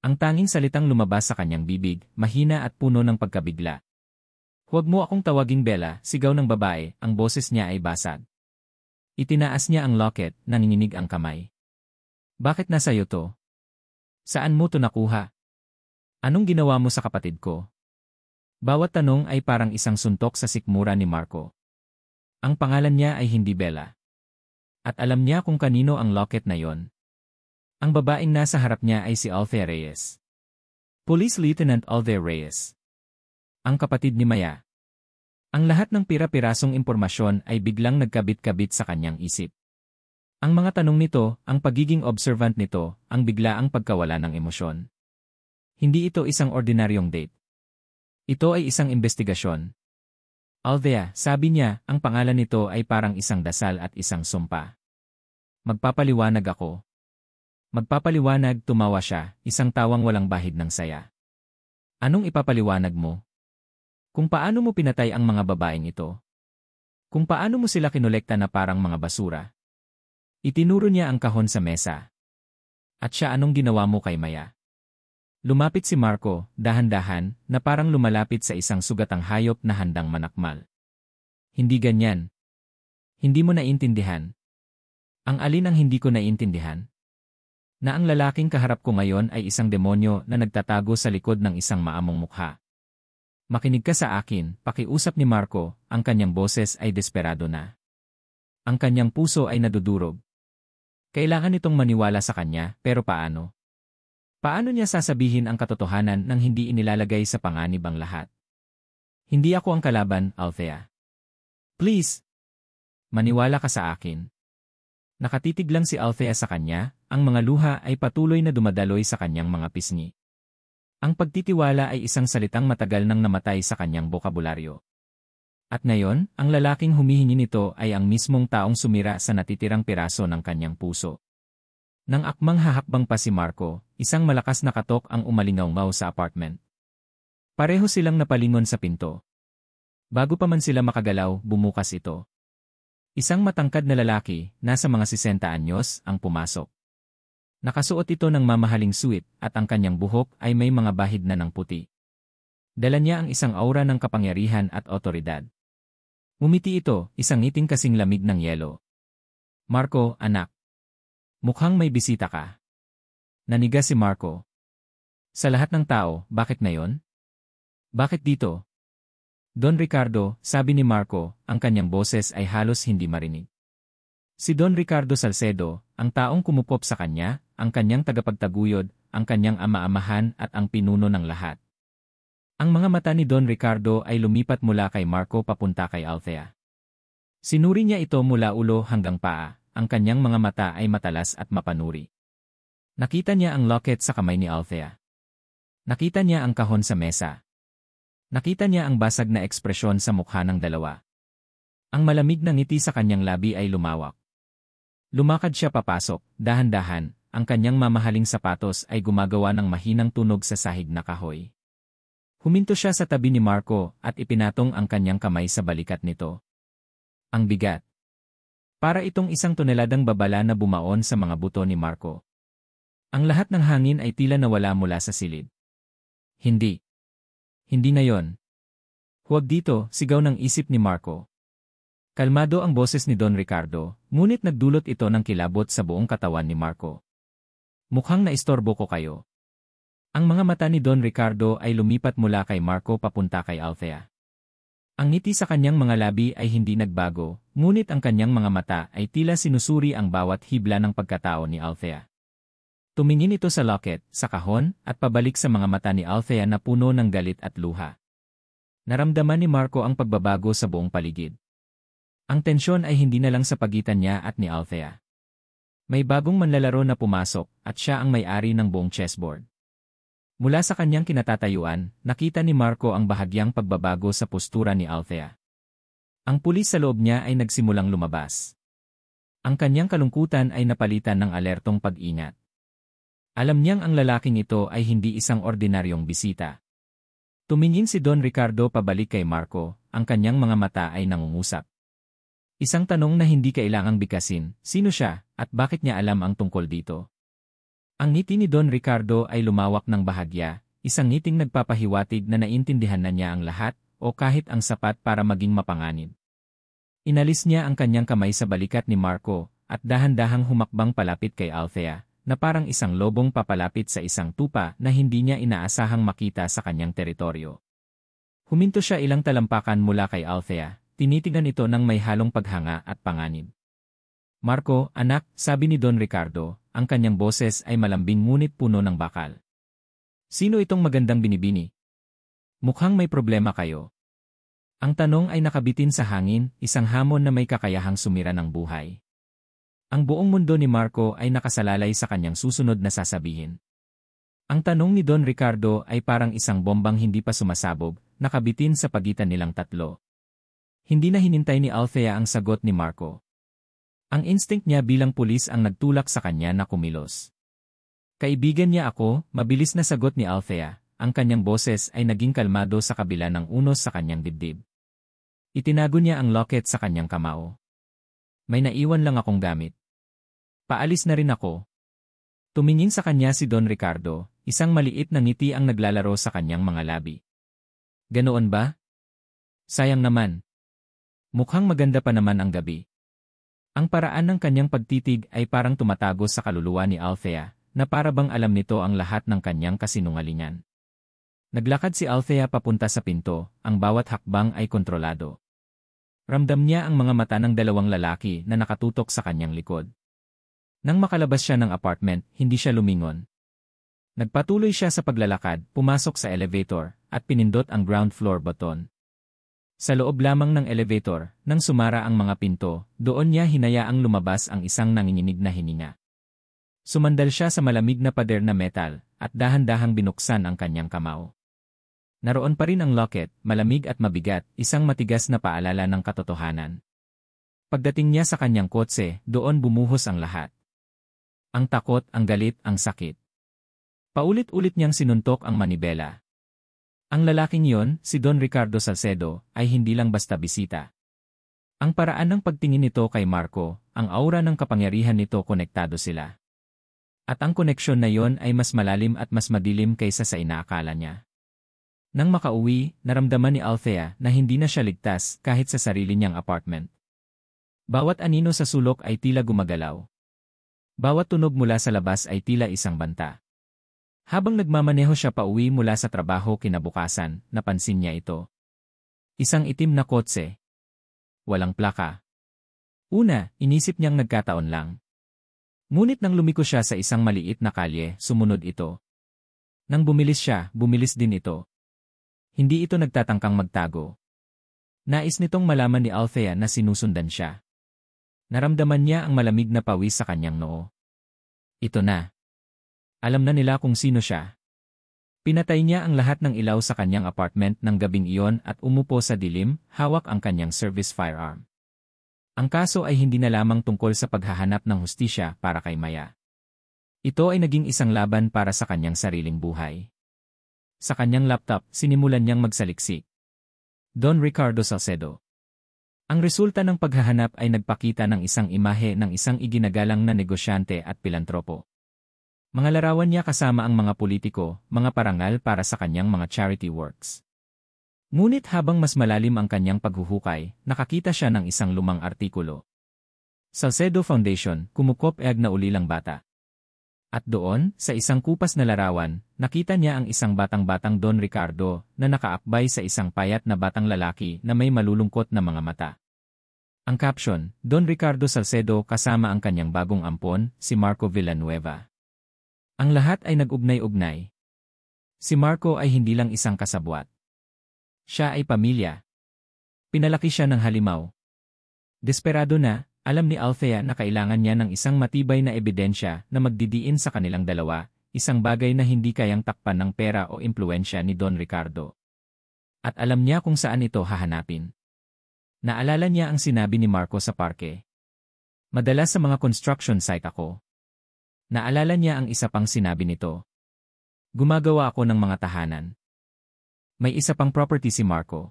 Ang tanging salitang lumabas sa kanyang bibig, mahina at puno ng pagkabigla. Huwag mo akong tawaging Bella, sigaw ng babae, ang boses niya ay basag. Itinaas niya ang locket, nanginginig ang kamay. Bakit nasa iyo to? Saan mo to nakuha? Anong ginawa mo sa kapatid ko? Bawat tanong ay parang isang suntok sa sikmura ni Marco. Ang pangalan niya ay hindi Bella. At alam niya kung kanino ang locket na yon. Ang babaeng nasa harap niya ay si Althea Reyes. Police Lieutenant Althea Reyes. Ang kapatid ni Maya. Ang lahat ng pira-pirasong impormasyon ay biglang nagkabit-kabit sa kanyang isip. Ang mga tanong nito, ang pagiging observant nito, ang biglaang pagkawala ng emosyon. Hindi ito isang ordinaryong date. Ito ay isang investigasyon. Althea, sabi niya, ang pangalan nito ay parang isang dasal at isang sumpa. Magpapaliwanag ako. Magpapaliwanag, tumawa siya, isang tawang walang bahid ng saya. Anong ipapaliwanag mo? Kung paano mo pinatay ang mga babaeng ito? Kung paano mo sila kinolekta na parang mga basura? Itinuro niya ang kahon sa mesa. At siya, anong ginawa mo kay Maya? Lumapit si Marco, dahan-dahan, na parang lumalapit sa isang sugatang hayop na handang manakmal. Hindi ganyan. Hindi mo naiintindihan. Ang alin ang hindi ko naiintindihan? Na ang lalaking kaharap ko ngayon ay isang demonyo na nagtatago sa likod ng isang maamong mukha. Makinig ka sa akin, pakiusap ni Marco, ang kanyang boses ay desperado na. Ang kanyang puso ay nadudurog. Kailangan itong maniwala sa kanya, pero paano? Paano niya sasabihin ang katotohanan nang hindi inilalagay sa panganib ang lahat? Hindi ako ang kalaban, Althea. Please! Maniwala ka sa akin. Nakatitig lang si Althea sa kanya, ang mga luha ay patuloy na dumadaloy sa kanyang mga pisngi. Ang pagtitiwala ay isang salitang matagal nang namatay sa kanyang bokabularyo. At ngayon, ang lalaking humihingi nito ay ang mismong taong sumira sa natitirang piraso ng kanyang puso. Nang akmang hahakbang pa si Marco, isang malakas na katok ang umalingaw-ngaw sa apartment. Pareho silang napalingon sa pinto. Bago pa man sila makagalaw, bumukas ito. Isang matangkad na lalaki, nasa mga 60 anyos, ang pumasok. Nakasuot ito ng mamahaling suit at ang kanyang buhok ay may mga bahid na ng puti. Dala niya ang isang aura ng kapangyarihan at otoridad. Umiti ito, isang ngiting kasing lamig ng yelo. Marco, anak. Mukhang may bisita ka. Naniga si Marco. Sa lahat ng tao, bakit ngayon? Bakit dito? Don Ricardo, sabi ni Marco, ang kanyang boses ay halos hindi marinig. Si Don Ricardo Salcedo, ang taong kumupop sa kanya, ang kanyang tagapagtaguyod, ang kanyang ama-amahan at ang pinuno ng lahat. Ang mga mata ni Don Ricardo ay lumipat mula kay Marco papunta kay Althea. Sinuri niya ito mula ulo hanggang paa, ang kanyang mga mata ay matalas at mapanuri. Nakita niya ang locket sa kamay ni Althea. Nakita niya ang kahon sa mesa. Nakita niya ang basag na ekspresyon sa mukha ng dalawa. Ang malamig na ngiti sa kanyang labi ay lumawak. Lumakad siya papasok, dahan-dahan, ang kanyang mamahaling sapatos ay gumagawa ng mahinang tunog sa sahig na kahoy. Huminto siya sa tabi ni Marco at ipinatong ang kanyang kamay sa balikat nito. Ang bigat. Para itong isang toneladang babala na bumaon sa mga buto ni Marco. Ang lahat ng hangin ay tila nawala mula sa silid. Hindi. Hindi na yon. Huwag dito, sigaw ng isip ni Marco. Kalmado ang boses ni Don Ricardo, ngunit nagdulot ito ng kilabot sa buong katawan ni Marco. Mukhang naistorbo ko kayo. Ang mga mata ni Don Ricardo ay lumipat mula kay Marco papunta kay Althea. Ang ngiti sa kanyang mga labi ay hindi nagbago, ngunit ang kanyang mga mata ay tila sinusuri ang bawat hibla ng pagkatao ni Althea. Tumingin ito sa locket, sa kahon, at pabalik sa mga mata ni Althea na puno ng galit at luha. Naramdaman ni Marco ang pagbabago sa buong paligid. Ang tensyon ay hindi na lang sa pagitan niya at ni Althea. May bagong manlalaro na pumasok at siya ang may-ari ng buong chessboard. Mula sa kanyang kinatatayuan, nakita ni Marco ang bahagyang pagbabago sa postura ni Althea. Ang pulis sa loob niya ay nagsimulang lumabas. Ang kanyang kalungkutan ay napalitan ng alertong pag-ingat. Alam niyang ang lalaking ito ay hindi isang ordinaryong bisita. Tumingin si Don Ricardo pabalik kay Marco, ang kanyang mga mata ay nangungusap. Isang tanong na hindi kailangang bigkasin, sino siya, at bakit niya alam ang tungkol dito? Ang ngiti ni Don Ricardo ay lumawak ng bahagya, isang ngiting nagpapahiwatig na naintindihan na niya ang lahat, o kahit ang sapat para maging mapanganib. Inalis niya ang kanyang kamay sa balikat ni Marco, at dahan-dahang humakbang palapit kay Althea, na parang isang lobong papalapit sa isang tupa na hindi niya inaasahang makita sa kanyang teritoryo. Huminto siya ilang talampakan mula kay Althea, tinitigan ito ng may halong paghanga at panganib. Marco, anak, sabi ni Don Ricardo, ang kanyang boses ay malambing ngunit puno ng bakal. Sino itong magandang binibini? Mukhang may problema kayo. Ang tanong ay nakabitin sa hangin, isang hamon na may kakayahang sumira ng buhay. Ang buong mundo ni Marco ay nakasalalay sa kanyang susunod na sasabihin. Ang tanong ni Don Ricardo ay parang isang bombang hindi pa sumasabog, nakabitin sa pagitan nilang tatlo. Hindi na hinintay ni Althea ang sagot ni Marco. Ang instinct niya bilang pulis ang nagtulak sa kanya na kumilos. Kaibigan niya ako, mabilis na sagot ni Althea, ang kanyang boses ay naging kalmado sa kabila ng unos sa kanyang dibdib. Itinago niya ang locket sa kanyang kamao. May naiwan lang akong gamit. Paalis na rin ako. Tumingin sa kanya si Don Ricardo, isang maliit na ngiti ang naglalaro sa kanyang mga labi. Ganoon ba? Sayang naman. Mukhang maganda pa naman ang gabi. Ang paraan ng kanyang pagtitig ay parang tumatago sa kaluluwa ni Althea, na para bang alam nito ang lahat ng kanyang kasinungalingan. Naglakad si Althea papunta sa pinto, ang bawat hakbang ay kontrolado. Ramdam niya ang mga mata ng dalawang lalaki na nakatutok sa kanyang likod. Nang makalabas siya ng apartment, hindi siya lumingon. Nagpatuloy siya sa paglalakad, pumasok sa elevator, at pinindot ang ground floor button. Sa loob lamang ng elevator, nang sumara ang mga pinto, doon niya hinayaang lumabas ang isang nanginginig na hininga. Sumandal siya sa malamig na pader na metal, at dahan-dahang binuksan ang kanyang kamao. Naroon pa rin ang locket, malamig at mabigat, isang matigas na paalala ng katotohanan. Pagdating niya sa kanyang kotse, doon bumuhos ang lahat. Ang takot, ang galit, ang sakit. Paulit-ulit niyang sinuntok ang manibela. Ang lalaking yon, si Don Ricardo Salcedo, ay hindi lang basta bisita. Ang paraan ng pagtingin nito kay Marco, ang aura ng kapangyarihan nito konektado sila. At ang koneksyon na yon ay mas malalim at mas madilim kaysa sa inaakala niya. Nang makauwi, naramdaman ni Althea na hindi na siya ligtas kahit sa sarili niyang apartment. Bawat anino sa sulok ay tila gumagalaw. Bawat tunog mula sa labas ay tila isang banta. Habang nagmamaneho siya pauwi mula sa trabaho kinabukasan, napansin niya ito. Isang itim na kotse. Walang plaka. Una, inisip niyang nagkataon lang. Ngunit nang lumiko siya sa isang maliit na kalye, sumunod ito. Nang bumilis siya, bumilis din ito. Hindi ito nagtatangkang magtago. Nais nitong malaman ni Althea na sinusundan siya. Naramdaman niya ang malamig na pawis sa kanyang noo. Ito na. Alam na nila kung sino siya. Pinatay niya ang lahat ng ilaw sa kanyang apartment ng gabing iyon at umupo sa dilim, hawak ang kanyang service firearm. Ang kaso ay hindi na lamang tungkol sa paghahanap ng hustisya para kay Maya. Ito ay naging isang laban para sa kanyang sariling buhay. Sa kanyang laptop, sinimulan niyang magsaliksik. Don Ricardo Salcedo. Ang resulta ng paghahanap ay nagpakita ng isang imahe ng isang iginagalang na negosyante at pilantropo. Mga larawan niya kasama ang mga politiko, mga parangal para sa kanyang mga charity works. Ngunit habang mas malalim ang kanyang paghuhukay, nakakita siya ng isang lumang artikulo. Salcedo Foundation, kumukop-eg na ulilang bata. At doon, sa isang kupas na larawan, nakita niya ang isang batang-batang Don Ricardo na nakaakbay sa isang payat na batang lalaki na may malulungkot na mga mata. Ang caption, Don Ricardo Salcedo kasama ang kanyang bagong ampon, si Marco Villanueva. Ang lahat ay nag-ugnay-ugnay. Si Marco ay hindi lang isang kasabwat. Siya ay pamilya. Pinalaki siya ng halimaw. Desperado na, alam ni Althea na kailangan niya ng isang matibay na ebidensya na magdidiin sa kanilang dalawa, isang bagay na hindi kayang takpan ng pera o impluensya ni Don Ricardo. At alam niya kung saan ito hahanapin. Naalala niya ang sinabi ni Marco sa parke. Madalas sa mga construction site ako. Naalala niya ang isa pang sinabi nito. Gumagawa ako ng mga tahanan. May isa pang property si Marco.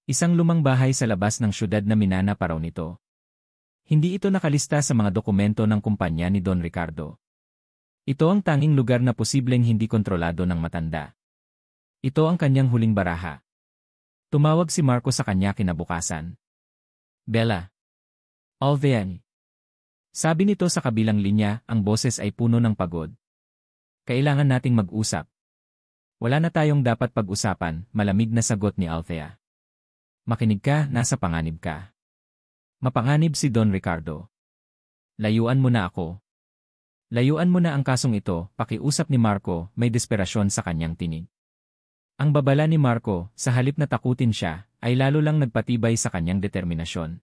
Isang lumang bahay sa labas ng syudad na minana pa raw nito. Hindi ito nakalista sa mga dokumento ng kumpanya ni Don Ricardo. Ito ang tanging lugar na posibleng hindi kontrolado ng matanda. Ito ang kanyang huling baraha. Tumawag si Marco sa kanya kinabukasan. Bella. Althea. Sabi nito sa kabilang linya, ang boses ay puno ng pagod. Kailangan nating mag-usap. Wala na tayong dapat pag-usapan, malamig na sagot ni Althea. Makinig ka, nasa panganib ka. Mapanganib si Don Ricardo. Layuan mo na ako. Layuan mo na ang kasong ito, pakiusap ni Marco, may desperasyon sa kanyang tinig. Ang babala ni Marco, sa halip na takutin siya, ay lalo lang nagpatibay sa kanyang determinasyon.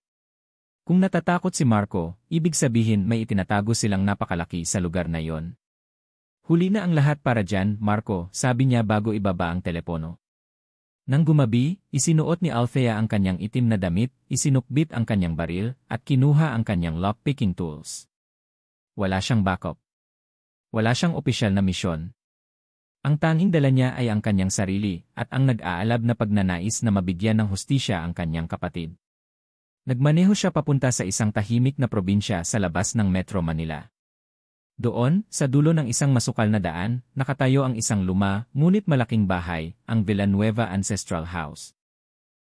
Kung natatakot si Marco, ibig sabihin may itinatago silang napakalaki sa lugar na yon. Huli na ang lahat para dyan, Marco, sabi niya bago ibaba ang telepono. Nang gumabi, isinuot ni Althea ang kanyang itim na damit, isinukbit ang kanyang baril, at kinuha ang kanyang lockpicking tools. Wala siyang backup. Wala siyang opisyal na misyon. Ang tanging dala niya ay ang kanyang sarili, at ang nag-aalab na pagnanais na mabigyan ng hustisya ang kanyang kapatid. Nagmaneho siya papunta sa isang tahimik na probinsya sa labas ng Metro Manila. Doon, sa dulo ng isang masukal na daan, nakatayo ang isang luma, ngunit malaking bahay, ang Villanueva Ancestral House.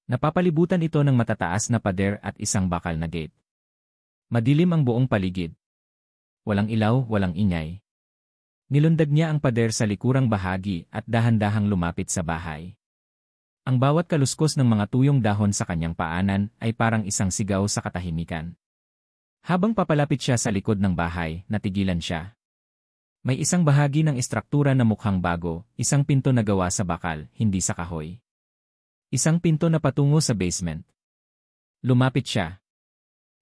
Napapalibutan ito ng matataas na pader at isang bakal na gate. Madilim ang buong paligid. Walang ilaw, walang ingay. Nilundag niya ang pader sa likurang bahagi at dahan-dahang lumapit sa bahay. Ang bawat kaluskos ng mga tuyong dahon sa kanyang paanan ay parang isang sigaw sa katahimikan. Habang papalapit siya sa likod ng bahay, natigilan siya. May isang bahagi ng istruktura na mukhang bago, isang pinto na gawa sa bakal, hindi sa kahoy. Isang pinto na patungo sa basement. Lumapit siya.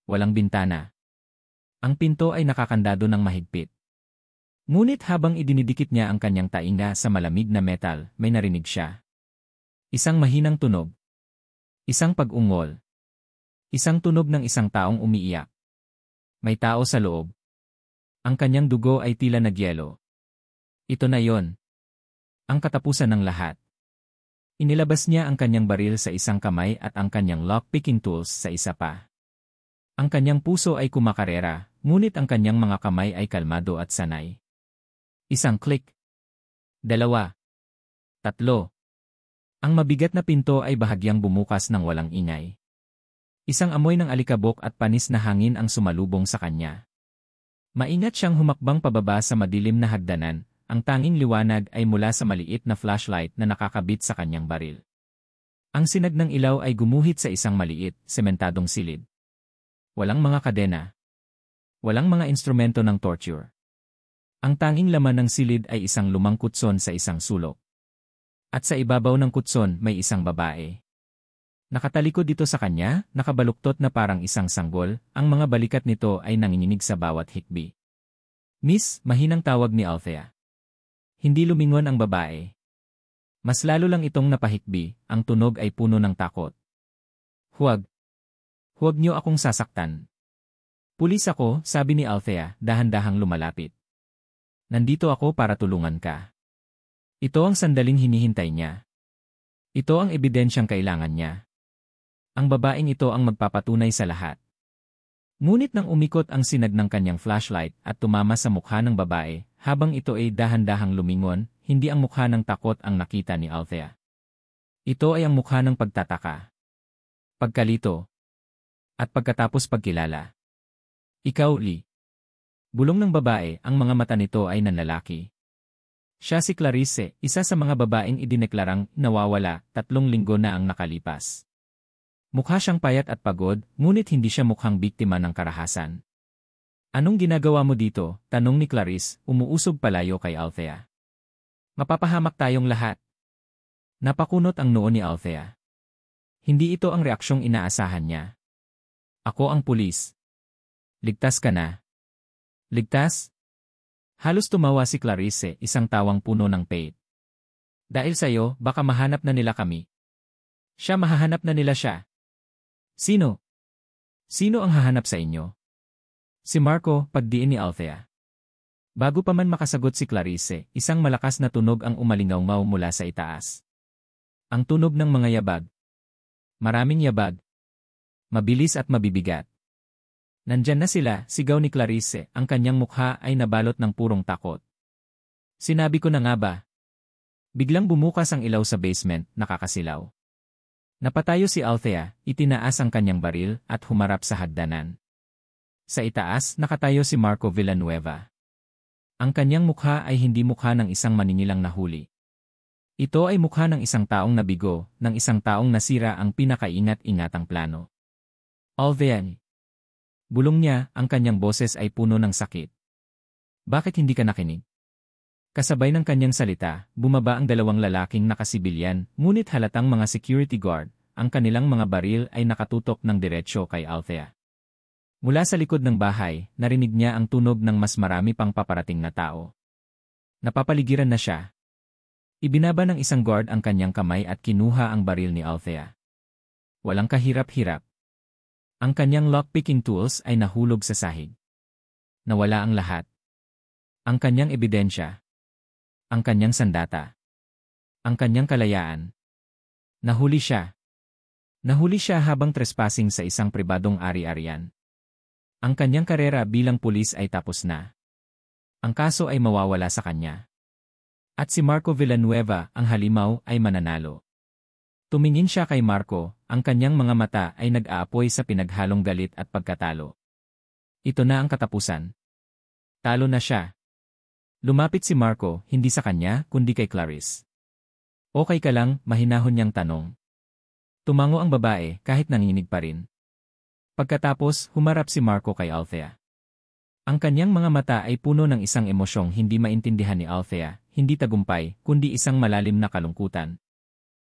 Walang bintana. Ang pinto ay nakakandado ng mahigpit. Ngunit habang idinidikit niya ang kanyang tainga sa malamig na metal, may narinig siya. Isang mahinang tunog. Isang pag-ungol. Isang tunog ng isang taong umiiyak. May tao sa loob. Ang kanyang dugo ay tila nagyelo. Ito na yon. Ang katapusan ng lahat. Inilabas niya ang kanyang baril sa isang kamay at ang kanyang lockpicking tools sa isa pa. Ang kanyang puso ay kumakarera, ngunit ang kanyang mga kamay ay kalmado at sanay. Isang click. 2. 3. Ang mabigat na pinto ay bahagyang bumukas ng walang ingay. Isang amoy ng alikabok at panis na hangin ang sumalubong sa kanya. Maingat siyang humakbang pababa sa madilim na hagdanan, ang tanging liwanag ay mula sa maliit na flashlight na nakakabit sa kanyang baril. Ang sinag ng ilaw ay gumuhit sa isang maliit, sementadong silid. Walang mga kadena. Walang mga instrumento ng torture. Ang tanging laman ng silid ay isang lumang kutson sa isang sulok. At sa ibabaw ng kutson may isang babae. Nakatalikod dito sa kanya, nakabaluktot na parang isang sanggol, ang mga balikat nito ay nanginginig sa bawat hikbi. Miss, mahinang tawag ni Althea. Hindi lumingon ang babae. Mas lalo lang itong napahikbi, ang tunog ay puno ng takot. Huwag. Huwag niyo akong sasaktan. Pulis ako, sabi ni Althea, dahan-dahang lumalapit. Nandito ako para tulungan ka. Ito ang sandaling hinihintay niya. Ito ang ebidensyang kailangan niya. Ang babaeng ito ang magpapatunay sa lahat. Ngunit nang umikot ang sinag ng kanyang flashlight at tumama sa mukha ng babae, habang ito ay dahan-dahang lumingon, hindi ang mukha ng takot ang nakita ni Althea. Ito ay ang mukha ng pagtataka, pagkalito, at pagkatapos pagkilala. Ikaw, Lee. Bulong ng babae, ang mga mata nito ay nanlalaki. Siya si Clarice, isa sa mga babaeng idineklarang nawawala, 3 linggo na ang nakalipas. Mukha siyang payat at pagod, ngunit hindi siya mukhang biktima ng karahasan. Anong ginagawa mo dito? Tanong ni Clarice, umuusog palayo kay Althea. Mapapahamak tayong lahat. Napakunot ang noo ni Althea. Hindi ito ang reaksyong inaasahan niya. Ako ang pulis. Ligtas ka na. Ligtas? Halos tumawa si Clarice, isang tawang puno ng pait. Dahil sa'yo, baka mahanap na nila kami. Siya mahahanap na nila siya. Sino? Sino ang hahanap sa inyo? Si Marco, pagdiin ni Althea. Bago pa man makasagot si Clarice, isang malakas na tunog ang umalingaw-ngaw mula sa itaas. Ang tunog ng mga yabag. Maraming yabag. Mabilis at mabibigat. Nandyan na sila, sigaw ni Clarice, ang kanyang mukha ay nabalot ng purong takot. Sinabi ko na nga ba? Biglang bumukas ang ilaw sa basement, nakakasilaw. Napatayo si Althea, itinaas ang kanyang baril at humarap sa hagdanan. Sa itaas, nakatayo si Marco Villanueva. Ang kanyang mukha ay hindi mukha ng isang maningilang nahuli. Ito ay mukha ng isang taong nabigo, ng isang taong nasira ang pinakaingat-ingatang plano. Althea. Bulong niya, ang kanyang boses ay puno ng sakit. Bakit hindi ka nakinig? Kasabay ng kanyang salita, bumaba ang dalawang lalaking nakasibilyan, ngunit halatang mga security guard, ang kanilang mga baril ay nakatutok ng diretsyo kay Althea. Mula sa likod ng bahay, narinig niya ang tunog ng mas marami pang paparating na tao. Napapaligiran na siya. Ibinaba ng isang guard ang kanyang kamay at kinuha ang baril ni Althea. Walang kahirap-hirap. Ang kanyang lockpicking tools ay nahulog sa sahig. Nawala ang lahat. Ang kanyang ebidensya. Ang kanyang sandata. Ang kanyang kalayaan. Nahuli siya. Nahuli siya habang trespassing sa isang pribadong ari-arian. Ang kanyang karera bilang pulis ay tapos na. Ang kaso ay mawawala sa kanya. At si Marco Villanueva, ang halimaw, ay mananalo. Tumingin siya kay Marco, ang kanyang mga mata ay nag-aapoy sa pinaghalong galit at pagkatalo. Ito na ang katapusan. Talo na siya. Lumapit si Marco, hindi sa kanya, kundi kay Clarice. Okay ka lang, mahinahon niyang tanong. Tumango ang babae, kahit nanginig pa rin. Pagkatapos, humarap si Marco kay Althea. Ang kanyang mga mata ay puno ng isang emosyong hindi maintindihan ni Althea, hindi tagumpay, kundi isang malalim na kalungkutan.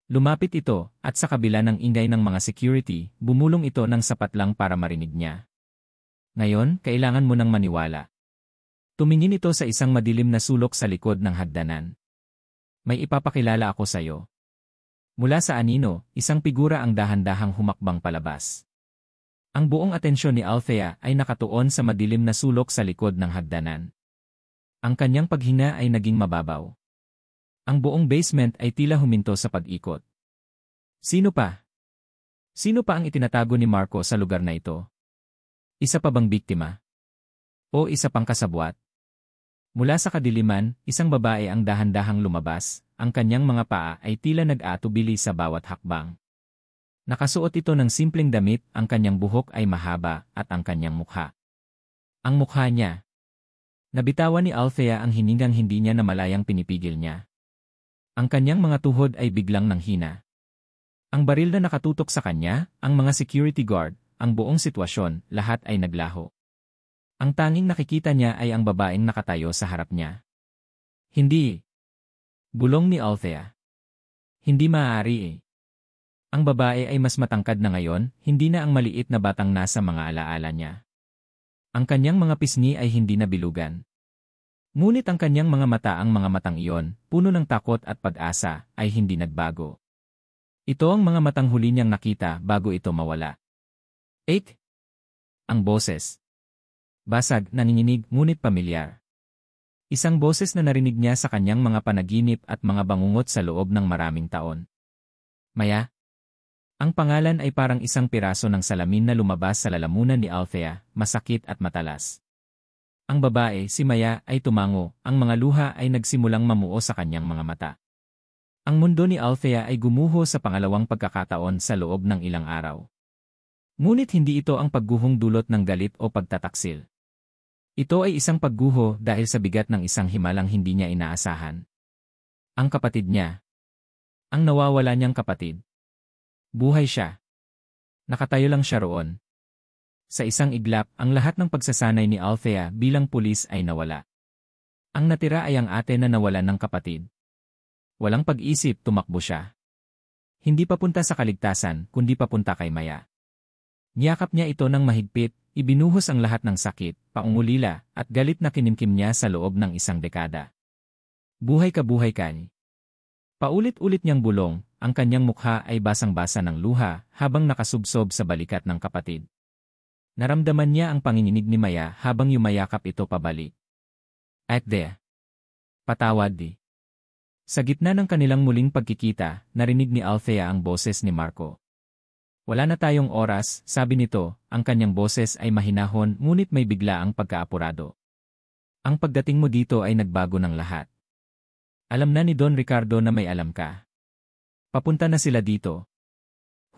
Lumapit ito, at sa kabila ng ingay ng mga security, bumulong ito ng sapat lang para marinig niya. Ngayon, kailangan mo nang maniwala. Tumingin ito sa isang madilim na sulok sa likod ng hagdanan. May ipapakilala ako sa'yo. Mula sa anino, isang figura ang dahan-dahang humakbang palabas. Ang buong atensyon ni Althea ay nakatuon sa madilim na sulok sa likod ng hagdanan. Ang kanyang paghinga ay naging mababaw. Ang buong basement ay tila huminto sa pag-ikot. Sino pa? Sino pa ang itinatago ni Marco sa lugar na ito? Isa pa bang biktima? O isa pang kasabwat? Mula sa kadiliman, isang babae ang dahan-dahang lumabas, ang kanyang mga paa ay tila nag-aatubili sa bawat hakbang. Nakasuot ito ng simpleng damit, ang kanyang buhok ay mahaba, at ang kanyang mukha. Ang mukha niya. Nabitawan ni Althea ang hiningang hindi niya na malayang pinipigil niya. Ang kanyang mga tuhod ay biglang nanghina. Ang baril na nakatutok sa kanya, ang mga security guard, ang buong sitwasyon, lahat ay naglaho. Ang tanging nakikita niya ay ang babaeng nakatayo sa harap niya. Hindi. Bulong ni Althea. Hindi maaari eh. Ang babae ay mas matangkad na ngayon, hindi na ang maliit na batang nasa mga alaala niya. Ang kanyang mga pisngi ay hindi na bilugan. Ngunit ang kanyang mga mata, ang mga matang iyon, puno ng takot at pag-asa, ay hindi nagbago. Ito ang mga matang huli niyang nakita bago ito mawala. 8. Ang boses. Basag, nanginginig, ngunit pamilyar. Isang boses na narinig niya sa kanyang mga panaginip at mga bangungot sa loob ng maraming taon. Maya. Ang pangalan ay parang isang piraso ng salamin na lumabas sa lalamunan ni Althea, masakit at matalas. Ang babae, si Maya, ay tumango, ang mga luha ay nagsimulang mamuo sa kanyang mga mata. Ang mundo ni Althea ay gumuho sa pangalawang pagkakataon sa loob ng ilang araw. Ngunit hindi ito ang pagguhong dulot ng galit o pagtataksil. Ito ay isang pagguho dahil sa bigat ng isang himalang hindi niya inaasahan. Ang kapatid niya. Ang nawawala niyang kapatid. Buhay siya. Nakatayo lang siya roon. Sa isang iglap, ang lahat ng pagsasanay ni Althea bilang pulis ay nawala. Ang natira ay ang ate na nawalan ng kapatid. Walang pag-isip, tumakbo siya. Hindi papunta sa kaligtasan, kundi papunta kay Maya. Niyakap niya ito ng mahigpit, ibinuhos ang lahat ng sakit, paungulila, at galit na kinimkim niya sa loob ng isang dekada. Buhay ka. Paulit-ulit niyang bulong, ang kanyang mukha ay basang-basa ng luha habang nakasubsob sa balikat ng kapatid. Naramdaman niya ang panginginig ni Maya habang yumayakap ito pabalik. At patawad di. Sa gitna ng kanilang muling pagkikita, narinig ni Althea ang boses ni Marco. Wala na tayong oras, sabi nito, ang kanyang boses ay mahinahon ngunit may bigla ang pagkaapurado. Ang pagdating mo dito ay nagbago ng lahat. Alam na ni Don Ricardo na may alam ka. Papunta na sila dito.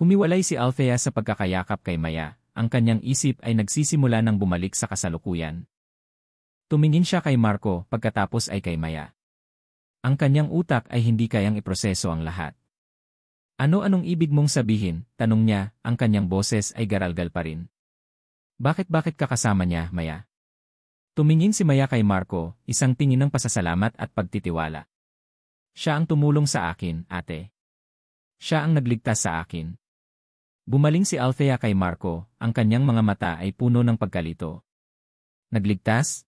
Humiwalay si Althea sa pagkakayakap kay Maya, ang kanyang isip ay nagsisimula ng bumalik sa kasalukuyan. Tumingin siya kay Marco pagkatapos ay kay Maya. Ang kanyang utak ay hindi kayang iproseso ang lahat. Anong ibig mong sabihin? Tanong niya, ang kanyang boses ay garalgal pa rin. Bakit ka kasama niya, Maya? Tumingin si Maya kay Marco, isang tingin ng pasasalamat at pagtitiwala. Siya ang tumulong sa akin, ate. Siya ang nagligtas sa akin. Bumaling si Althea kay Marco, ang kanyang mga mata ay puno ng pagkalito. Nagligtas?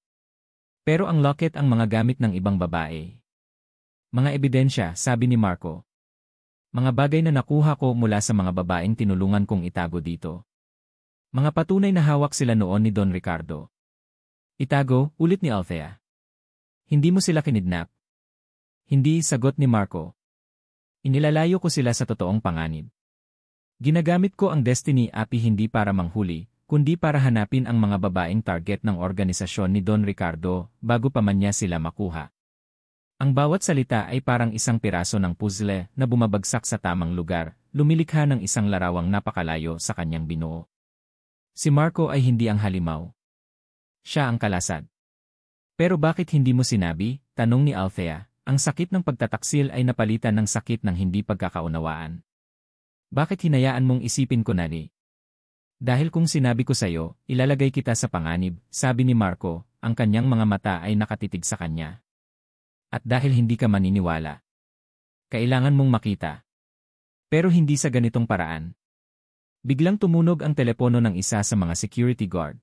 Pero ang locket ang mga gamit ng ibang babae. Mga ebidensya, sabi ni Marco. Mga bagay na nakuha ko mula sa mga babaeng tinulungan kong itago dito. Mga patunay na hawak sila noon ni Don Ricardo. Itago, ulit ni Althea. Hindi mo sila kinidnap? Hindi, sagot ni Marco. Inilalayo ko sila sa totoong panganib. Ginagamit ko ang Destiny API hindi para manghuli, kundi para hanapin ang mga babaeng target ng organisasyon ni Don Ricardo bago pa man niya sila makuha. Ang bawat salita ay parang isang piraso ng puzzle na bumabagsak sa tamang lugar, lumilikha ng isang larawang napakalayo sa kanyang binuo. Si Marco ay hindi ang halimaw. Siya ang kalasad. Pero bakit hindi mo sinabi? Tanong ni Althea. Ang sakit ng pagtataksil ay napalitan ng sakit ng hindi pagkakaunawaan. Bakit hinayaan mong isipin ko na ni? Dahil kung sinabi ko sa'yo, ilalagay kita sa panganib, sabi ni Marco, ang kanyang mga mata ay nakatitig sa kanya. At dahil hindi ka maniniwala, kailangan mong makita. Pero hindi sa ganitong paraan. Biglang tumunog ang telepono ng isa sa mga security guard.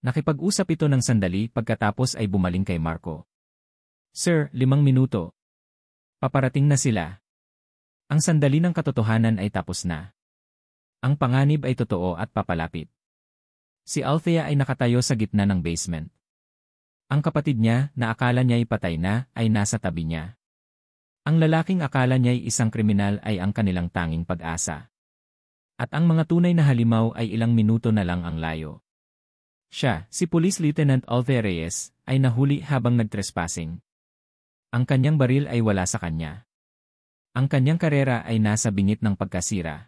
Nakipag-usap ito ng sandali pagkatapos ay bumaling kay Marco. Sir, 5 minuto. Paparating na sila. Ang sandali ng katotohanan ay tapos na. Ang panganib ay totoo at papalapit. Si Althea ay nakatayo sa gitna ng basement. Ang kapatid niya, na akala niya ay patay na, ay nasa tabi niya. Ang lalaking akala niya ay isang kriminal ay ang kanilang tanging pag-asa. At ang mga tunay na halimaw ay ilang minuto na lang ang layo. Siya, si Police Lieutenant Althea Reyes, ay nahuli habang nagtrespassing. Ang kanyang baril ay wala sa kanya. Ang kanyang karera ay nasa bingit ng pagkasira.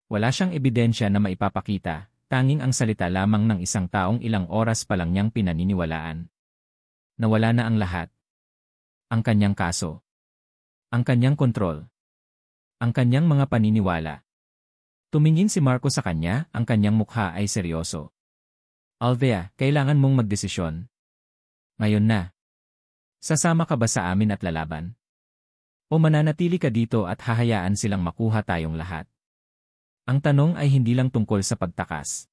Wala siyang ebidensya na maipapakita, tanging ang salita lamang ng isang taong ilang oras pa lang niyang pinaniniwalaan. Nawala na ang lahat. Ang kanyang kaso. Ang kanyang kontrol. Ang kanyang mga paniniwala. Tumingin si Marco sa kanya, ang kanyang mukha ay seryoso. Althea, kailangan mong magdesisyon. Ngayon na. Sasama ka ba sa amin at lalaban? O mananatili ka dito at hahayaan silang makuha tayong lahat? Ang tanong ay hindi lang tungkol sa pagtakas.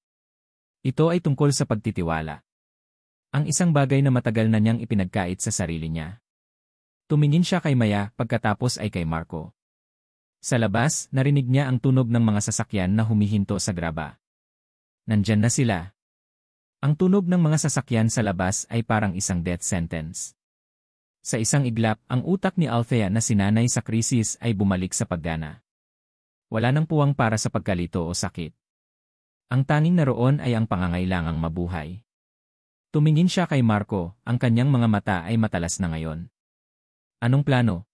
Ito ay tungkol sa pagtitiwala. Ang isang bagay na matagal na niyang ipinagkait sa sarili niya. Tumingin siya kay Maya pagkatapos ay kay Marco. Sa labas, narinig niya ang tunog ng mga sasakyan na humihinto sa graba. Nandyan na sila. Ang tunog ng mga sasakyan sa labas ay parang isang death sentence. Sa isang iglap, ang utak ni Althea na sinanay sa krisis ay bumalik sa paggana. Wala nang puwang para sa pagkalito o sakit. Ang tanging naroon ay ang pangangailangang mabuhay. Tumingin siya kay Marco, ang kanyang mga mata ay matalas na ngayon. Anong plano?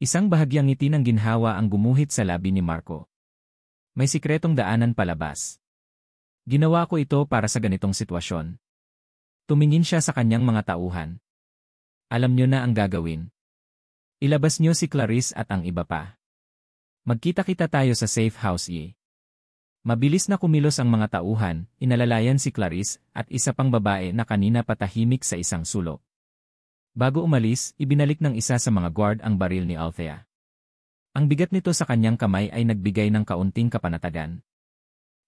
Isang bahagyang ngiti ng ginhawa ang gumuhit sa labi ni Marco. May sikretong daanan palabas. Ginawa ko ito para sa ganitong sitwasyon. Tumingin siya sa kanyang mga tauhan. Alam niyo na ang gagawin. Ilabas niyo si Clarice at ang iba pa. Magkita-kita tayo sa safe house . Mabilis na kumilos ang mga tauhan, inalalayan si Clarice at isa pang babae na kanina patahimik sa isang sulok. Bago umalis, ibinalik ng isa sa mga guard ang baril ni Althea. Ang bigat nito sa kanyang kamay ay nagbigay ng kaunting kapanatagan.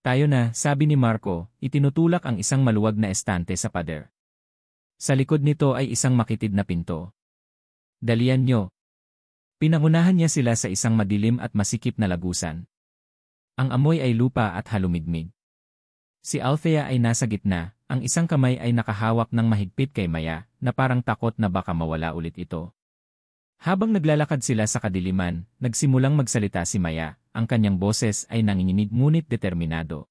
Tayo na, sabi ni Marco, itinutulak ang isang maluwag na estante sa pader. Sa likod nito ay isang makitid na pinto. Dalian nyo. Pinangunahan niya sila sa isang madilim at masikip na lagusan. Ang amoy ay lupa at halumigmig. Si Althea ay nasa gitna, ang isang kamay ay nakahawak ng mahigpit kay Maya na parang takot na baka mawala ulit ito. Habang naglalakad sila sa kadiliman, nagsimulang magsalita si Maya, ang kanyang boses ay nanginginig ngunit determinado.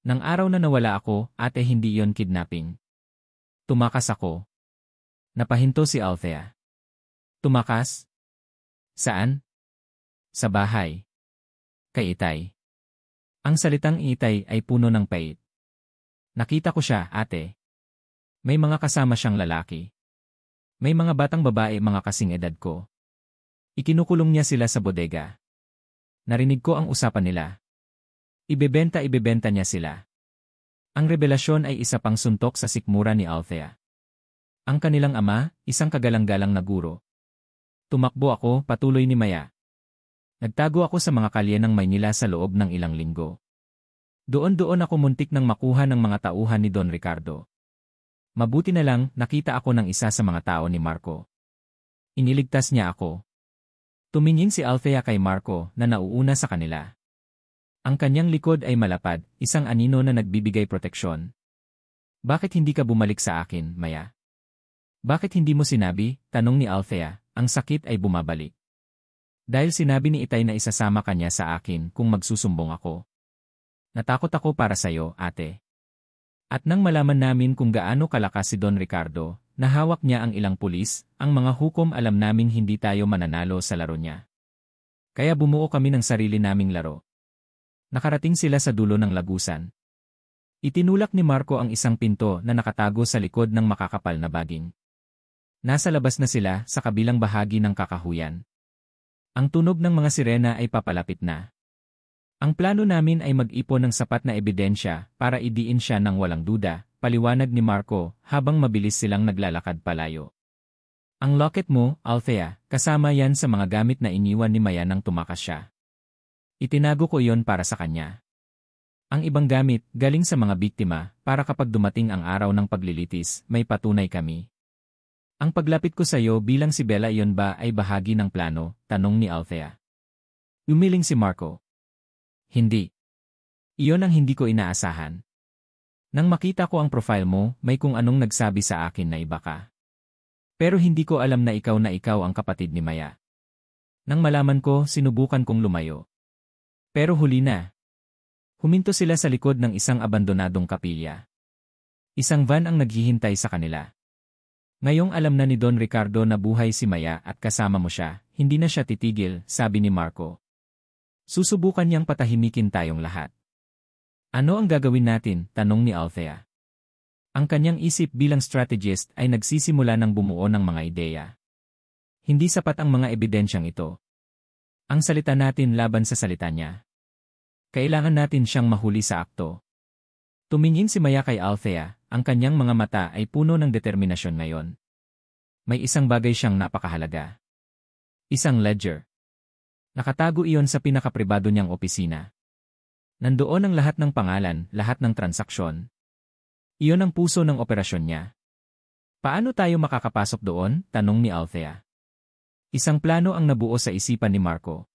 Nang araw na nawala ako, ate hindi iyon kidnapping. Tumakas ako. Napahinto si Althea. Tumakas? Saan? Sa bahay. Kay Itay. Ang salitang Itay ay puno ng pait. Nakita ko siya, ate. May mga kasama siyang lalaki. May mga batang babae mga kasing edad ko. Ikinukulong niya sila sa bodega. Narinig ko ang usapan nila. Ibebenta niya sila. Ang revelasyon ay isa pang suntok sa sikmura ni Althea. Ang kanilang ama, isang kagalang-galang na guro. Tumakbo ako, patuloy ni Maya. Nagtago ako sa mga kalye ng Maynila sa loob ng ilang linggo. Doon ako muntik nang makuha ng mga tauhan ni Don Ricardo. Mabuti na lang, nakita ako ng isa sa mga tao ni Marco. Iniligtas niya ako. Tumingin si Althea kay Marco na nauuna sa kanila. Ang kanyang likod ay malapad, isang anino na nagbibigay proteksyon. Bakit hindi ka bumalik sa akin, Maya? Bakit hindi mo sinabi, tanong ni Althea, ang sakit ay bumabalik. Dahil sinabi ni Itay na isasama kanya sa akin kung magsusumbong ako. Natakot ako para sa'yo, ate. At nang malaman namin kung gaano kalakas si Don Ricardo, nahawak niya ang ilang pulis, ang mga hukom alam naming hindi tayo mananalo sa laro niya. Kaya bumuo kami ng sarili naming laro. Nakarating sila sa dulo ng lagusan. Itinulak ni Marco ang isang pinto na nakatago sa likod ng makakapal na baging. Nasa labas na sila sa kabilang bahagi ng kakahuyan. Ang tunog ng mga sirena ay papalapit na. Ang plano namin ay mag-ipon ng sapat na ebidensya para idiin siya ng walang duda, paliwanag ni Marco habang mabilis silang naglalakad palayo. Ang locket mo, Althea, kasama yan sa mga gamit na iniwan ni Maya nang tumakas siya. Itinago ko iyon para sa kanya. Ang ibang gamit, galing sa mga biktima, para kapag dumating ang araw ng paglilitis, may patunay kami. Ang paglapit ko sa iyo bilang si Bella iyon ba ay bahagi ng plano, tanong ni Althea. Umiling si Marco. Hindi. Iyon ang hindi ko inaasahan. Nang makita ko ang profile mo, may kung anong nagsabi sa akin na iba ka. Pero hindi ko alam na ikaw ang kapatid ni Maya. Nang malaman ko, sinubukan kong lumayo. Pero huli na. Huminto sila sa likod ng isang abandonadong kapilya. Isang van ang naghihintay sa kanila. Ngayong alam na ni Don Ricardo na buhay si Maya at kasama mo siya, hindi na siya titigil, sabi ni Marco. Susubukan niyang patahimikin tayong lahat. Ano ang gagawin natin, tanong ni Althea. Ang kanyang isip bilang strategist ay nagsisimula ng bumuo ng mga ideya. Hindi sapat ang mga ebidensyang ito. Ang salita natin laban sa salita niya. Kailangan natin siyang mahuli sa akto. Tumingin si Maya kay Althea. Ang kanyang mga mata ay puno ng determinasyon ngayon. May isang bagay siyang napakahalaga. Isang ledger. Nakatago iyon sa pinakapribado niyang opisina. Nandoon ang lahat ng pangalan, lahat ng transaksyon. Iyon ang puso ng operasyon niya. Paano tayo makakapasok doon? Tanong ni Althea. Isang plano ang nabuo sa isipan ni Marco.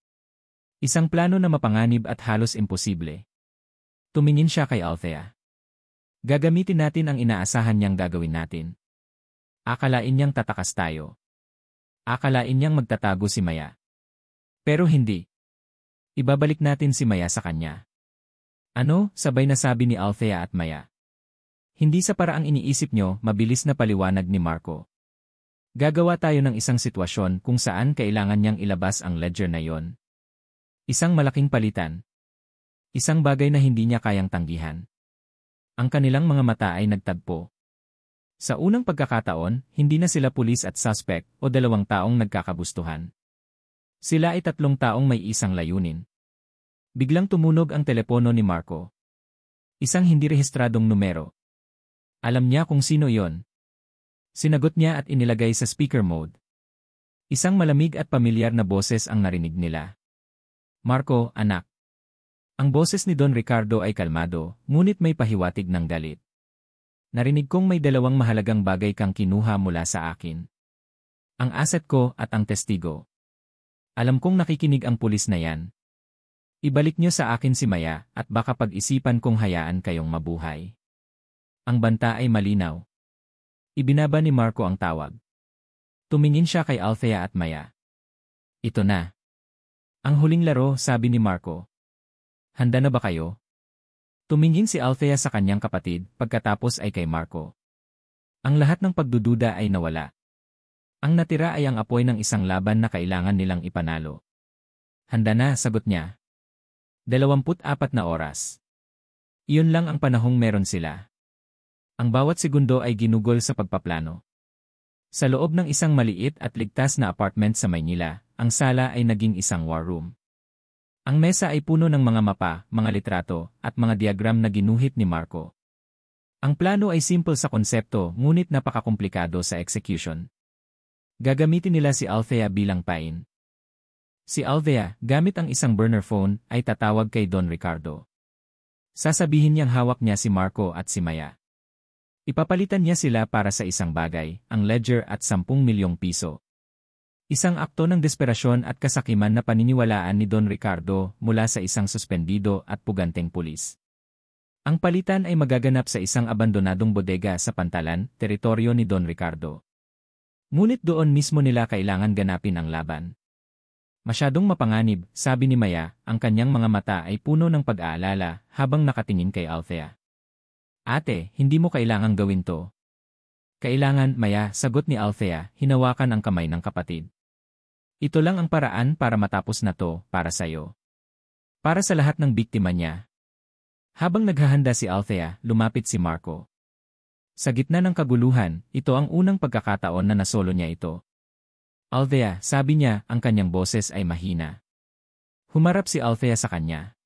Isang plano na mapanganib at halos imposible. Tumingin siya kay Althea. Gagamitin natin ang inaasahan niyang gagawin natin. Akalain niyang tatakas tayo. Akalain niyang magtatago si Maya. Pero hindi. Ibabalik natin si Maya sa kanya. Ano? Sabay na sabi ni Althea at Maya. Hindi sa paraang iniisip nyo, mabilis na paliwanag ni Marco. Gagawa tayo ng isang sitwasyon kung saan kailangan niyang ilabas ang ledger na yon. Isang malaking palitan. Isang bagay na hindi niya kayang tanggihan. Ang kanilang mga mata ay nagtagpo. Sa unang pagkakataon, hindi na sila pulis at suspect o dalawang taong nagkakagustuhan. Sila ay tatlong taong may isang layunin. Biglang tumunog ang telepono ni Marco. Isang hindi rehistradong numero. Alam niya kung sino yon. Sinagot niya at inilagay sa speaker mode. Isang malamig at pamilyar na boses ang narinig nila. Marco, anak. Ang boses ni Don Ricardo ay kalmado, ngunit may pahiwatig ng galit. Narinig kong may dalawang mahalagang bagay kang kinuha mula sa akin. Ang asset ko at ang testigo. Alam kong nakikinig ang pulis na yan. Ibalik niyo sa akin si Maya at baka pag-isipan kong hayaan kayong mabuhay. Ang banta ay malinaw. Ibinaba ni Marco ang tawag. Tumingin siya kay Althea at Maya. Ito na. Ang huling laro, sabi ni Marco. Handa na ba kayo? Tumingin si Althea sa kanyang kapatid, pagkatapos ay kay Marco. Ang lahat ng pagdududa ay nawala. Ang natira ay ang apoy ng isang laban na kailangan nilang ipanalo. Handa na, sagot niya. 24 na oras. Iyon lang ang panahong meron sila. Ang bawat segundo ay ginugol sa pagpaplano. Sa loob ng isang maliit at ligtas na apartment sa Maynila, ang sala ay naging isang war room. Ang mesa ay puno ng mga mapa, mga litrato, at mga diagram na ginuhit ni Marco. Ang plano ay simple sa konsepto ngunit napakakomplikado sa execution. Gagamitin nila si Althea bilang pain. Si Althea, gamit ang isang burner phone, ay tatawag kay Don Ricardo. Sasabihin niyang hawak niya si Marco at si Maya. Ipapalitan niya sila para sa isang bagay, ang ledger at 10 milyong piso. Isang akto ng desperasyon at kasakiman na paniniwalaan ni Don Ricardo mula sa isang suspendido at puganteng pulis. Ang palitan ay magaganap sa isang abandonadong bodega sa Pantalan, teritoryo ni Don Ricardo. Ngunit doon mismo nila kailangan ganapin ang laban. Masyadong mapanganib, sabi ni Maya, ang kanyang mga mata ay puno ng pag-aalala habang nakatingin kay Althea. Ate, hindi mo kailangang gawin to. Kailangan, Maya, sagot ni Althea, hinawakan ang kamay ng kapatid. Ito lang ang paraan para matapos na to, para sa'yo. Para sa lahat ng biktima niya. Habang naghahanda si Althea, lumapit si Marco. Sa gitna ng kaguluhan, ito ang unang pagkakataon na nasolo niya ito. Althea, sabi niya, ang kanyang boses ay mahina. Humarap si Althea sa kanya.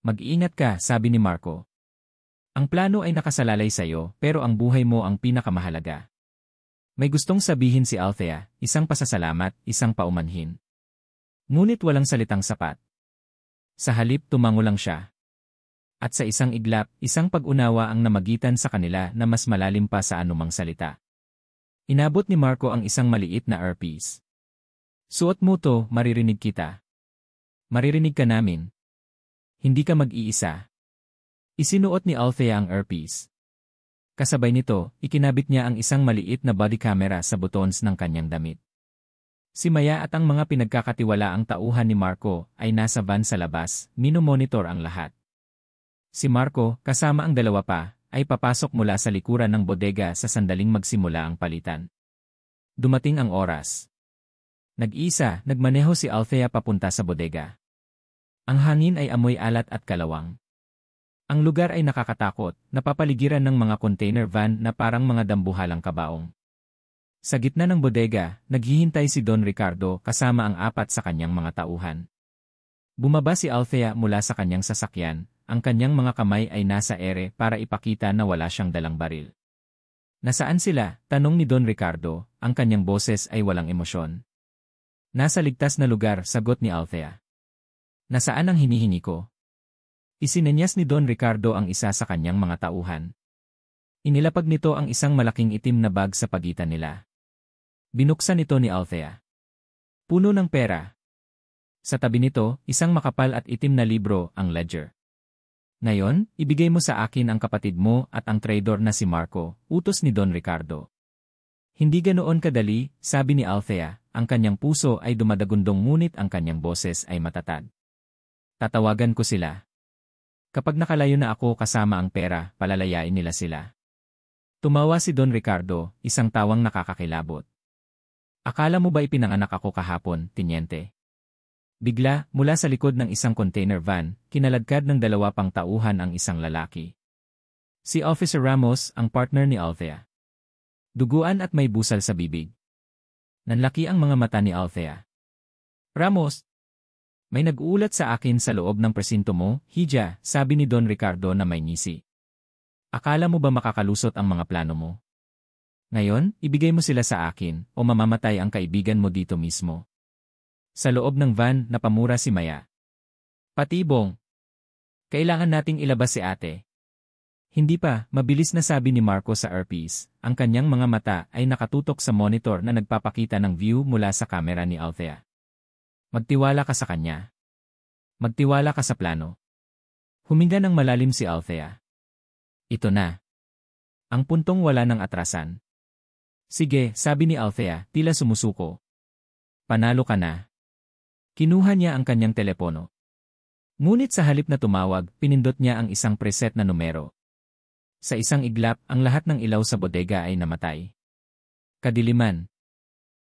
Mag-iingat ka, sabi ni Marco. Ang plano ay nakasalalay sa'yo, pero ang buhay mo ang pinakamahalaga. May gustong sabihin si Althea, isang pasasalamat, isang paumanhin. Ngunit walang salitang sapat. Sa halip tumango lang siya. At sa isang iglap, isang pag-unawa ang namagitan sa kanila na mas malalim pa sa anumang salita. Inabot ni Marco ang isang maliit na earpiece. Suot mo to, maririnig kita. Maririnig ka namin. Hindi ka mag-iisa. Isinuot ni Althea ang earpiece. Kasabay nito, ikinabit niya ang isang maliit na body camera sa buttons ng kanyang damit. Si Maya at ang mga pinagkakatiwalaang tauhan ni Marco ay nasa van sa labas, minomonitor ang lahat. Si Marco, kasama ang dalawa pa, ay papasok mula sa likuran ng bodega sa sandaling magsimula ang palitan. Dumating ang oras. Nag-isa, nagmaneho si Althea papunta sa bodega. Ang hangin ay amoy alat at kalawang. Ang lugar ay nakakatakot, napapaligiran ng mga container van na parang mga dambuhalang kabaong. Sa gitna ng bodega, naghihintay si Don Ricardo kasama ang 4 sa kanyang mga tauhan. Bumaba si Althea mula sa kanyang sasakyan, ang kanyang mga kamay ay nasa ere para ipakita na wala siyang dalang baril. Nasaan sila? Tanong ni Don Ricardo, ang kanyang boses ay walang emosyon. Nasa ligtas na lugar, sagot ni Althea. Nasaan ang hinihingi ko? Isinenyas ni Don Ricardo ang isa sa kanyang mga tauhan. Inilapag nito ang isang malaking itim na bag sa pagitan nila. Binuksan ito ni Althea. Puno ng pera. Sa tabi nito, isang makapal at itim na libro, ang ledger. Ngayon, ibigay mo sa akin ang kapatid mo at ang traidor na si Marco, utos ni Don Ricardo. Hindi ganoon kadali, sabi ni Althea, ang kanyang puso ay dumadagundong ngunit ang kanyang boses ay matatag. Tatawagan ko sila. Kapag nakalayo na ako kasama ang pera, palalayain nila sila. Tumawa si Don Ricardo, isang tawang nakakakilabot. Akala mo ba ipinanganak ako kahapon, Tiniente? Bigla, mula sa likod ng isang container van, kinaladkad ng 2 pang tauhan ang isang lalaki. Si Officer Ramos, ang partner ni Althea. Duguan at may busal sa bibig. Nanlaki ang mga mata ni Althea. Ramos! May nag-uulat sa akin sa loob ng presinto mo, Hija, sabi ni Don Ricardo na may ngisi. Akala mo ba makakalusot ang mga plano mo? Ngayon, ibigay mo sila sa akin o mamamatay ang kaibigan mo dito mismo. Sa loob ng van, napamura si Maya. Patibong. Kailangan nating ilabas si ate. Hindi pa, mabilis na sabi ni Marco sa earpiece. Ang kanyang mga mata ay nakatutok sa monitor na nagpapakita ng view mula sa kamera ni Althea. Magtiwala ka sa kanya. Magtiwala ka sa plano. Huminga ng malalim si Althea. Ito na. Ang puntong wala ng atrasan. Sige, sabi ni Althea, tila sumusuko. Panalo ka na. Kinuha niya ang kanyang telepono. Ngunit sa halip na tumawag, pinindot niya ang isang preset na numero. Sa isang iglap, ang lahat ng ilaw sa bodega ay namatay. Kadiliman.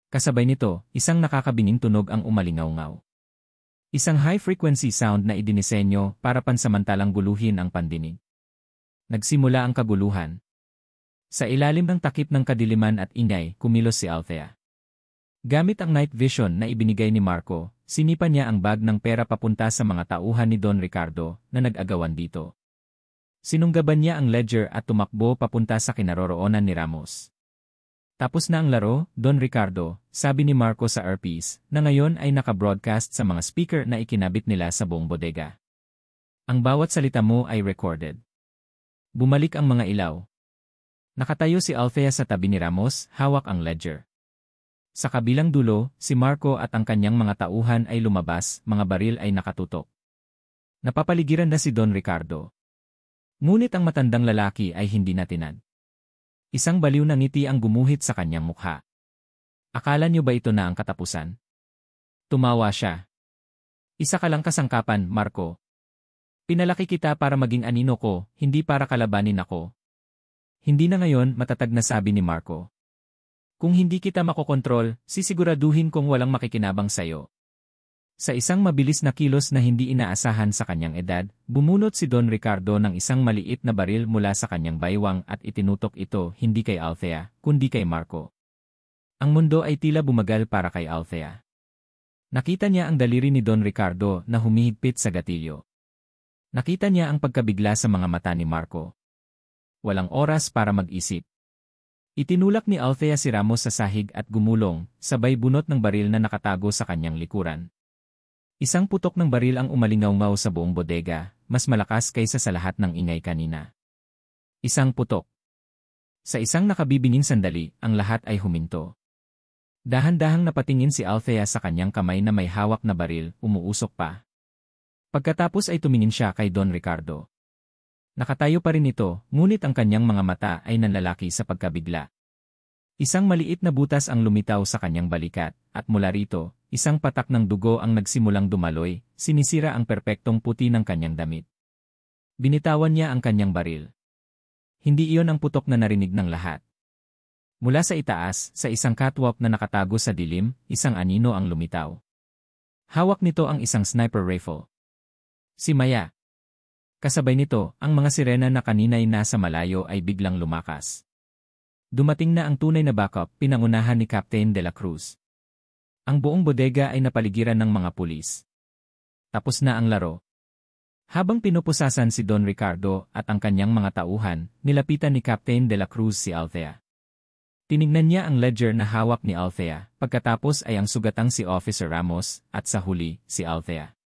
Kasabay nito, isang nakakabining tunog ang umalingaw-ngaw. Isang high-frequency sound na idinisenyo para pansamantalang guluhin ang pandinig. Nagsimula ang kaguluhan. Sa ilalim ng takip ng kadiliman at ingay, kumilos si Althea. Gamit ang night vision na ibinigay ni Marco, sinipan niya ang bag ng pera papunta sa mga tauhan ni Don Ricardo na nag-agawan dito. Sinunggaban niya ang ledger at tumakbo papunta sa kinaroroonan ni Ramos. Tapos na ang laro, Don Ricardo, sabi ni Marco sa earpiece, na ngayon ay naka-broadcast sa mga speaker na ikinabit nila sa buong bodega. Ang bawat salita mo ay recorded. Bumalik ang mga ilaw. Nakatayo si Althea sa tabi ni Ramos, hawak ang ledger. Sa kabilang dulo, si Marco at ang kanyang mga tauhan ay lumabas, mga baril ay nakatutok. Napapaligiran na si Don Ricardo. Ngunit ang matandang lalaki ay hindi natinag. Isang baliw na ngiti ang gumuhit sa kanyang mukha. Akala niyo ba ito na ang katapusan? Tumawa siya. Isa ka lang kasangkapan, Marco. Pinalaki kita para maging anino ko, hindi para kalabanin ako. Hindi na ngayon, matatag na sabi ni Marco. Kung hindi kita makokontrol, sisiguraduhin kong walang makikinabang sayo. Sa isang mabilis na kilos na hindi inaasahan sa kanyang edad, bumunot si Don Ricardo ng isang maliit na baril mula sa kanyang baywang at itinutok ito hindi kay Althea, kundi kay Marco. Ang mundo ay tila bumagal para kay Althea. Nakita niya ang daliri ni Don Ricardo na humihigpit sa gatilyo. Nakita niya ang pagkabigla sa mga mata ni Marco. Walang oras para mag-isip. Itinulak ni Althea si Ramos sa sahig at gumulong, sabay bunot ng baril na nakatago sa kanyang likuran. Isang putok ng baril ang umalingaw-ngaw sa buong bodega, mas malakas kaysa sa lahat ng ingay kanina. Isang putok. Sa isang nakabibinging sandali, ang lahat ay huminto. Dahan-dahang napatingin si Althea sa kanyang kamay na may hawak na baril, umuusok pa. Pagkatapos ay tumingin siya kay Don Ricardo. Nakatayo pa rin ito, ngunit ang kanyang mga mata ay nanlalaki sa pagkabigla. Isang maliit na butas ang lumitaw sa kanyang balikat, at mula rito, isang patak ng dugo ang nagsimulang dumaloy, sinisira ang perpektong puti ng kanyang damit. Binitawan niya ang kanyang baril. Hindi iyon ang putok na narinig ng lahat. Mula sa itaas, sa isang catwalk na nakatago sa dilim, isang anino ang lumitaw. Hawak nito ang isang sniper rifle. Si Maya. Kasabay nito, ang mga sirena na kanina'y nasa malayo ay biglang lumakas. Dumating na ang tunay na backup, pinangunahan ni Captain de la Cruz. Ang buong bodega ay napaligiran ng mga pulis. Tapos na ang laro. Habang pinupusasan si Don Ricardo at ang kanyang mga tauhan, nilapitan ni Captain de la Cruz si Althea. Tinignan niya ang ledger na hawak ni Althea, pagkatapos ay ang sugatang si Officer Ramos, at sa huli, si Althea.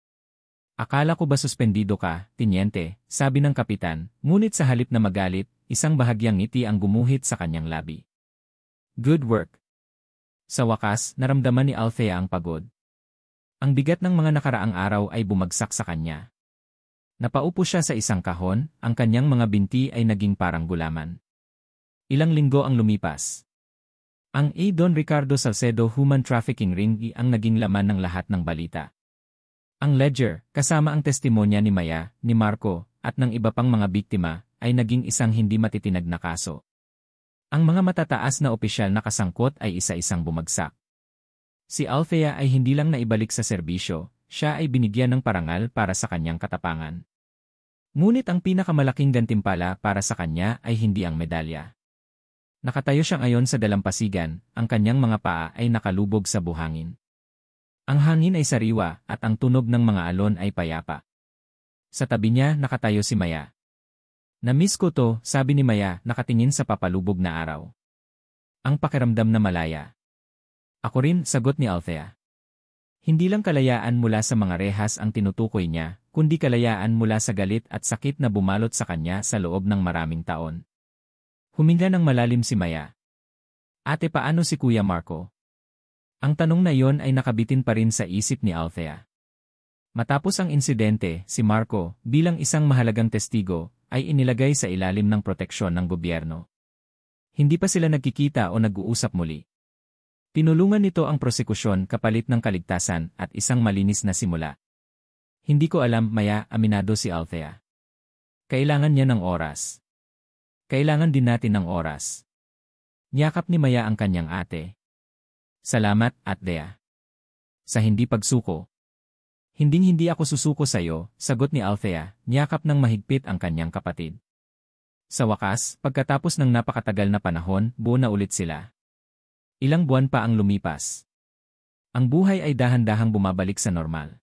Akala ko ba suspendido ka, Tiniente, sabi ng kapitan, ngunit sa halip na magalit, isang bahagyang ngiti ang gumuhit sa kanyang labi. Good work. Sa wakas, naramdaman ni Althea ang pagod. Ang bigat ng mga nakaraang araw ay bumagsak sa kanya. Napaupo siya sa isang kahon, ang kanyang mga binti ay naging parang gulaman. Ilang linggo ang lumipas. Ang Don Ricardo Salcedo Human Trafficking Ring ang naging laman ng lahat ng balita. Ang ledger, kasama ang testimonya ni Maya, ni Marco, at ng iba pang mga biktima, ay naging isang hindi matitinag na kaso. Ang mga matataas na opisyal na kasangkot ay isa-isang bumagsak. Si Althea ay hindi lang naibalik sa serbisyo, siya ay binigyan ng parangal para sa kanyang katapangan. Ngunit ang pinakamalaking gantimpala para sa kanya ay hindi ang medalya. Nakatayo siya ngayon sa dalampasigan, ang kanyang mga paa ay nakalubog sa buhangin. Ang hangin ay sariwa at ang tunog ng mga alon ay payapa. Sa tabi niya nakatayo si Maya. "Na-miss ko to," sabi ni Maya nakatingin sa papalubog na araw. "Ang pakiramdam na malaya." "Ako rin," sagot ni Althea. Hindi lang kalayaan mula sa mga rehas ang tinutukoy niya, kundi kalayaan mula sa galit at sakit na bumalot sa kanya sa loob ng maraming taon. Huminga ng malalim si Maya. "Ate, paano si Kuya Marco?" Ang tanong na iyon ay nakabitin pa rin sa isip ni Althea. Matapos ang insidente, si Marco, bilang isang mahalagang testigo, ay inilagay sa ilalim ng proteksyon ng gobyerno. Hindi pa sila nagkikita o nag-uusap muli. Tinulungan nito ang prosekusyon kapalit ng kaligtasan at isang malinis na simula. "Hindi ko alam, Maya," aminado si Althea. "Kailangan niya ng oras. Kailangan din natin ng oras." Niyakap ni Maya ang kanyang ate. "Salamat, Althea. Sa hindi pagsuko." Hinding-hindi ako susuko sa iyo," sagot ni Althea, niyakap ng mahigpit ang kanyang kapatid. Sa wakas, pagkatapos ng napakatagal na panahon, buo na ulit sila. Ilang buwan pa ang lumipas. Ang buhay ay dahan-dahang bumabalik sa normal.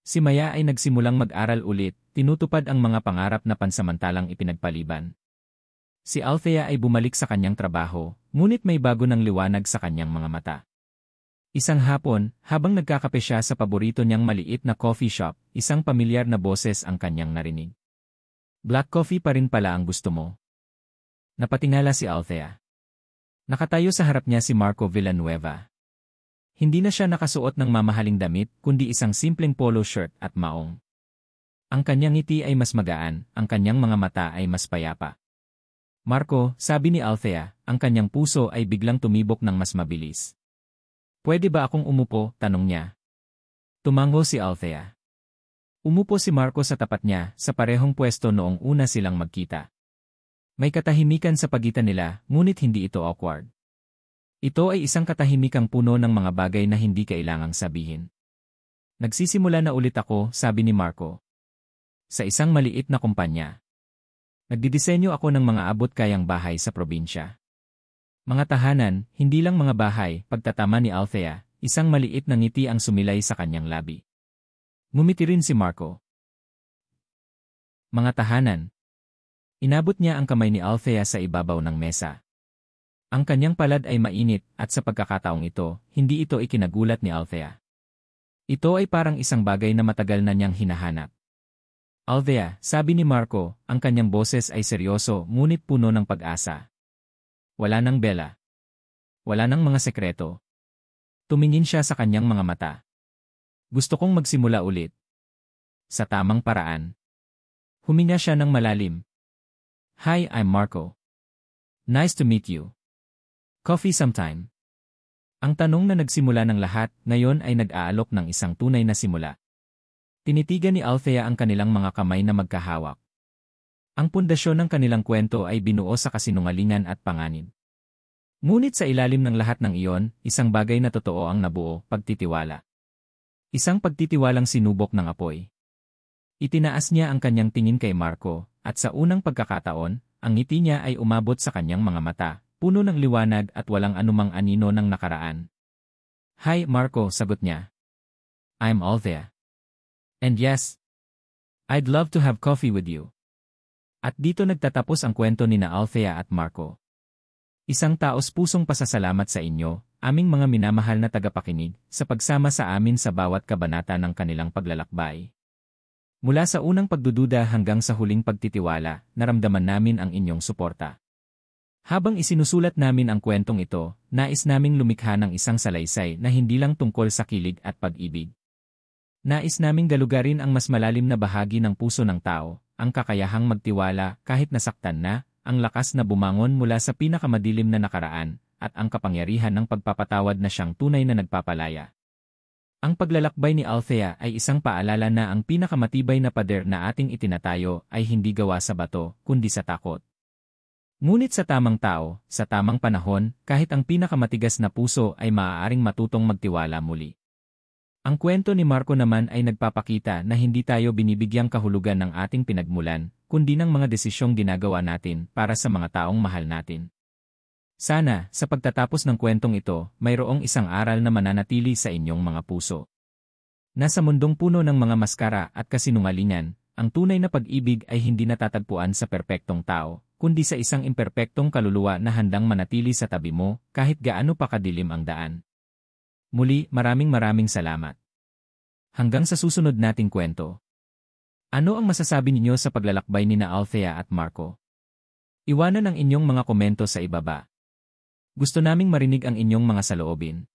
Si Maya ay nagsimulang mag-aral ulit, tinutupad ang mga pangarap na pansamantalang ipinagpaliban. Si Althea ay bumalik sa kanyang trabaho, ngunit may bago ng liwanag sa kanyang mga mata. Isang hapon, habang nagkakape siya sa paborito niyang maliit na coffee shop, isang pamilyar na boses ang kanyang narinig. "Black coffee pa rin pala ang gusto mo?" Napatingala si Althea. Nakatayo sa harap niya si Marco Villanueva. Hindi na siya nakasuot ng mamahaling damit, kundi isang simpleng polo shirt at maong. Ang kanyang ngiti ay mas magaan, ang kanyang mga mata ay mas payapa. "Marco," sabi ni Althea, ang kanyang puso ay biglang tumibok ng mas mabilis. "Pwede ba akong umupo?" tanong niya. Tumango si Althea. Umupo si Marco sa tapat niya, sa parehong pwesto noong una silang magkita. May katahimikan sa pagitan nila, ngunit hindi ito awkward. Ito ay isang katahimikang puno ng mga bagay na hindi kailangang sabihin. "Nagsisimula na ulit ako," sabi ni Marco. "Sa isang maliit na kumpanya. Nagdidisenyo ako ng mga abot-kayang bahay sa probinsya." "Mga tahanan, hindi lang mga bahay," pagtatama ni Althea, isang maliit na ngiti ang sumilay sa kanyang labi. Ngumiti rin si Marco. "Mga tahanan." Inabot niya ang kamay ni Althea sa ibabaw ng mesa. Ang kanyang palad ay mainit at sa pagkakataong ito, hindi ito ikinagulat ni Althea. Ito ay parang isang bagay na matagal na niyang hinahanap. "Althea," sabi ni Marco, ang kanyang boses ay seryoso ngunit puno ng pag-asa. "Wala nang bela. Wala nang mga sekreto." Tumingin siya sa kanyang mga mata. "Gusto kong magsimula ulit. Sa tamang paraan." Huminga siya ng malalim. "Hi, I'm Marco. Nice to meet you. Coffee sometime?" Ang tanong na nagsimula ng lahat, ngayon ay nag-aalok ng isang tunay na simula. Tinitigan ni Althea ang kanilang mga kamay na magkahawak. Ang pundasyon ng kanilang kwento ay binuo sa kasinungalingan at panganib. Ngunit sa ilalim ng lahat ng iyon, isang bagay na totoo ang nabuo, pagtitiwala. Isang pagtitiwalang sinubok ng apoy. Itinaas niya ang kanyang tingin kay Marco, at sa unang pagkakataon, ang ngiti niya ay umabot sa kanyang mga mata, puno ng liwanag at walang anumang anino ng nakaraan. "Hi, Marco," sagot niya. "I'm Althea. And yes, I'd love to have coffee with you." At dito nagtatapos ang kwento ni na Althea at Marco. Isang taos-pusong pasasalamat sa inyo, aming mga minamahal na tagapakinig, sa pagsama sa amin sa bawat kabanata ng kanilang paglalakbay. Mula sa unang pagdududa hanggang sa huling pagtitiwala, naramdaman namin ang inyong suporta. Habang isinusulat namin ang kwentong ito, nais naming lumikha ng isang salaysay na hindi lang tungkol sa kilig at pag-ibig. Nais naming galugarin ang mas malalim na bahagi ng puso ng tao, ang kakayahang magtiwala kahit nasaktan na, ang lakas na bumangon mula sa pinakamadilim na nakaraan, at ang kapangyarihan ng pagpapatawad na siyang tunay na nagpapalaya. Ang paglalakbay ni Althea ay isang paalala na ang pinakamatibay na pader na ating itinatayo ay hindi gawa sa bato, kundi sa takot. Ngunit sa tamang tao, sa tamang panahon, kahit ang pinakamatigas na puso ay maaaring matutong magtiwala muli. Ang kwento ni Marco naman ay nagpapakita na hindi tayo binibigyang kahulugan ng ating pinagmulan, kundi ng mga desisyong ginagawa natin para sa mga taong mahal natin. Sana, sa pagtatapos ng kwentong ito, mayroong isang aral na mananatili sa inyong mga puso. Nasa mundong puno ng mga maskara at kasinungalingan, ang tunay na pag-ibig ay hindi natatagpuan sa perpektong tao, kundi sa isang imperpektong kaluluwa na handang manatili sa tabi mo, kahit gaano pa kadilim ang daan. Muli, maraming salamat. Hanggang sa susunod nating kwento. Ano ang masasabi ninyo sa paglalakbay ni na Althea at Marco? Iwanan ang inyong mga komento sa ibaba. Gusto naming marinig ang inyong mga saloobin.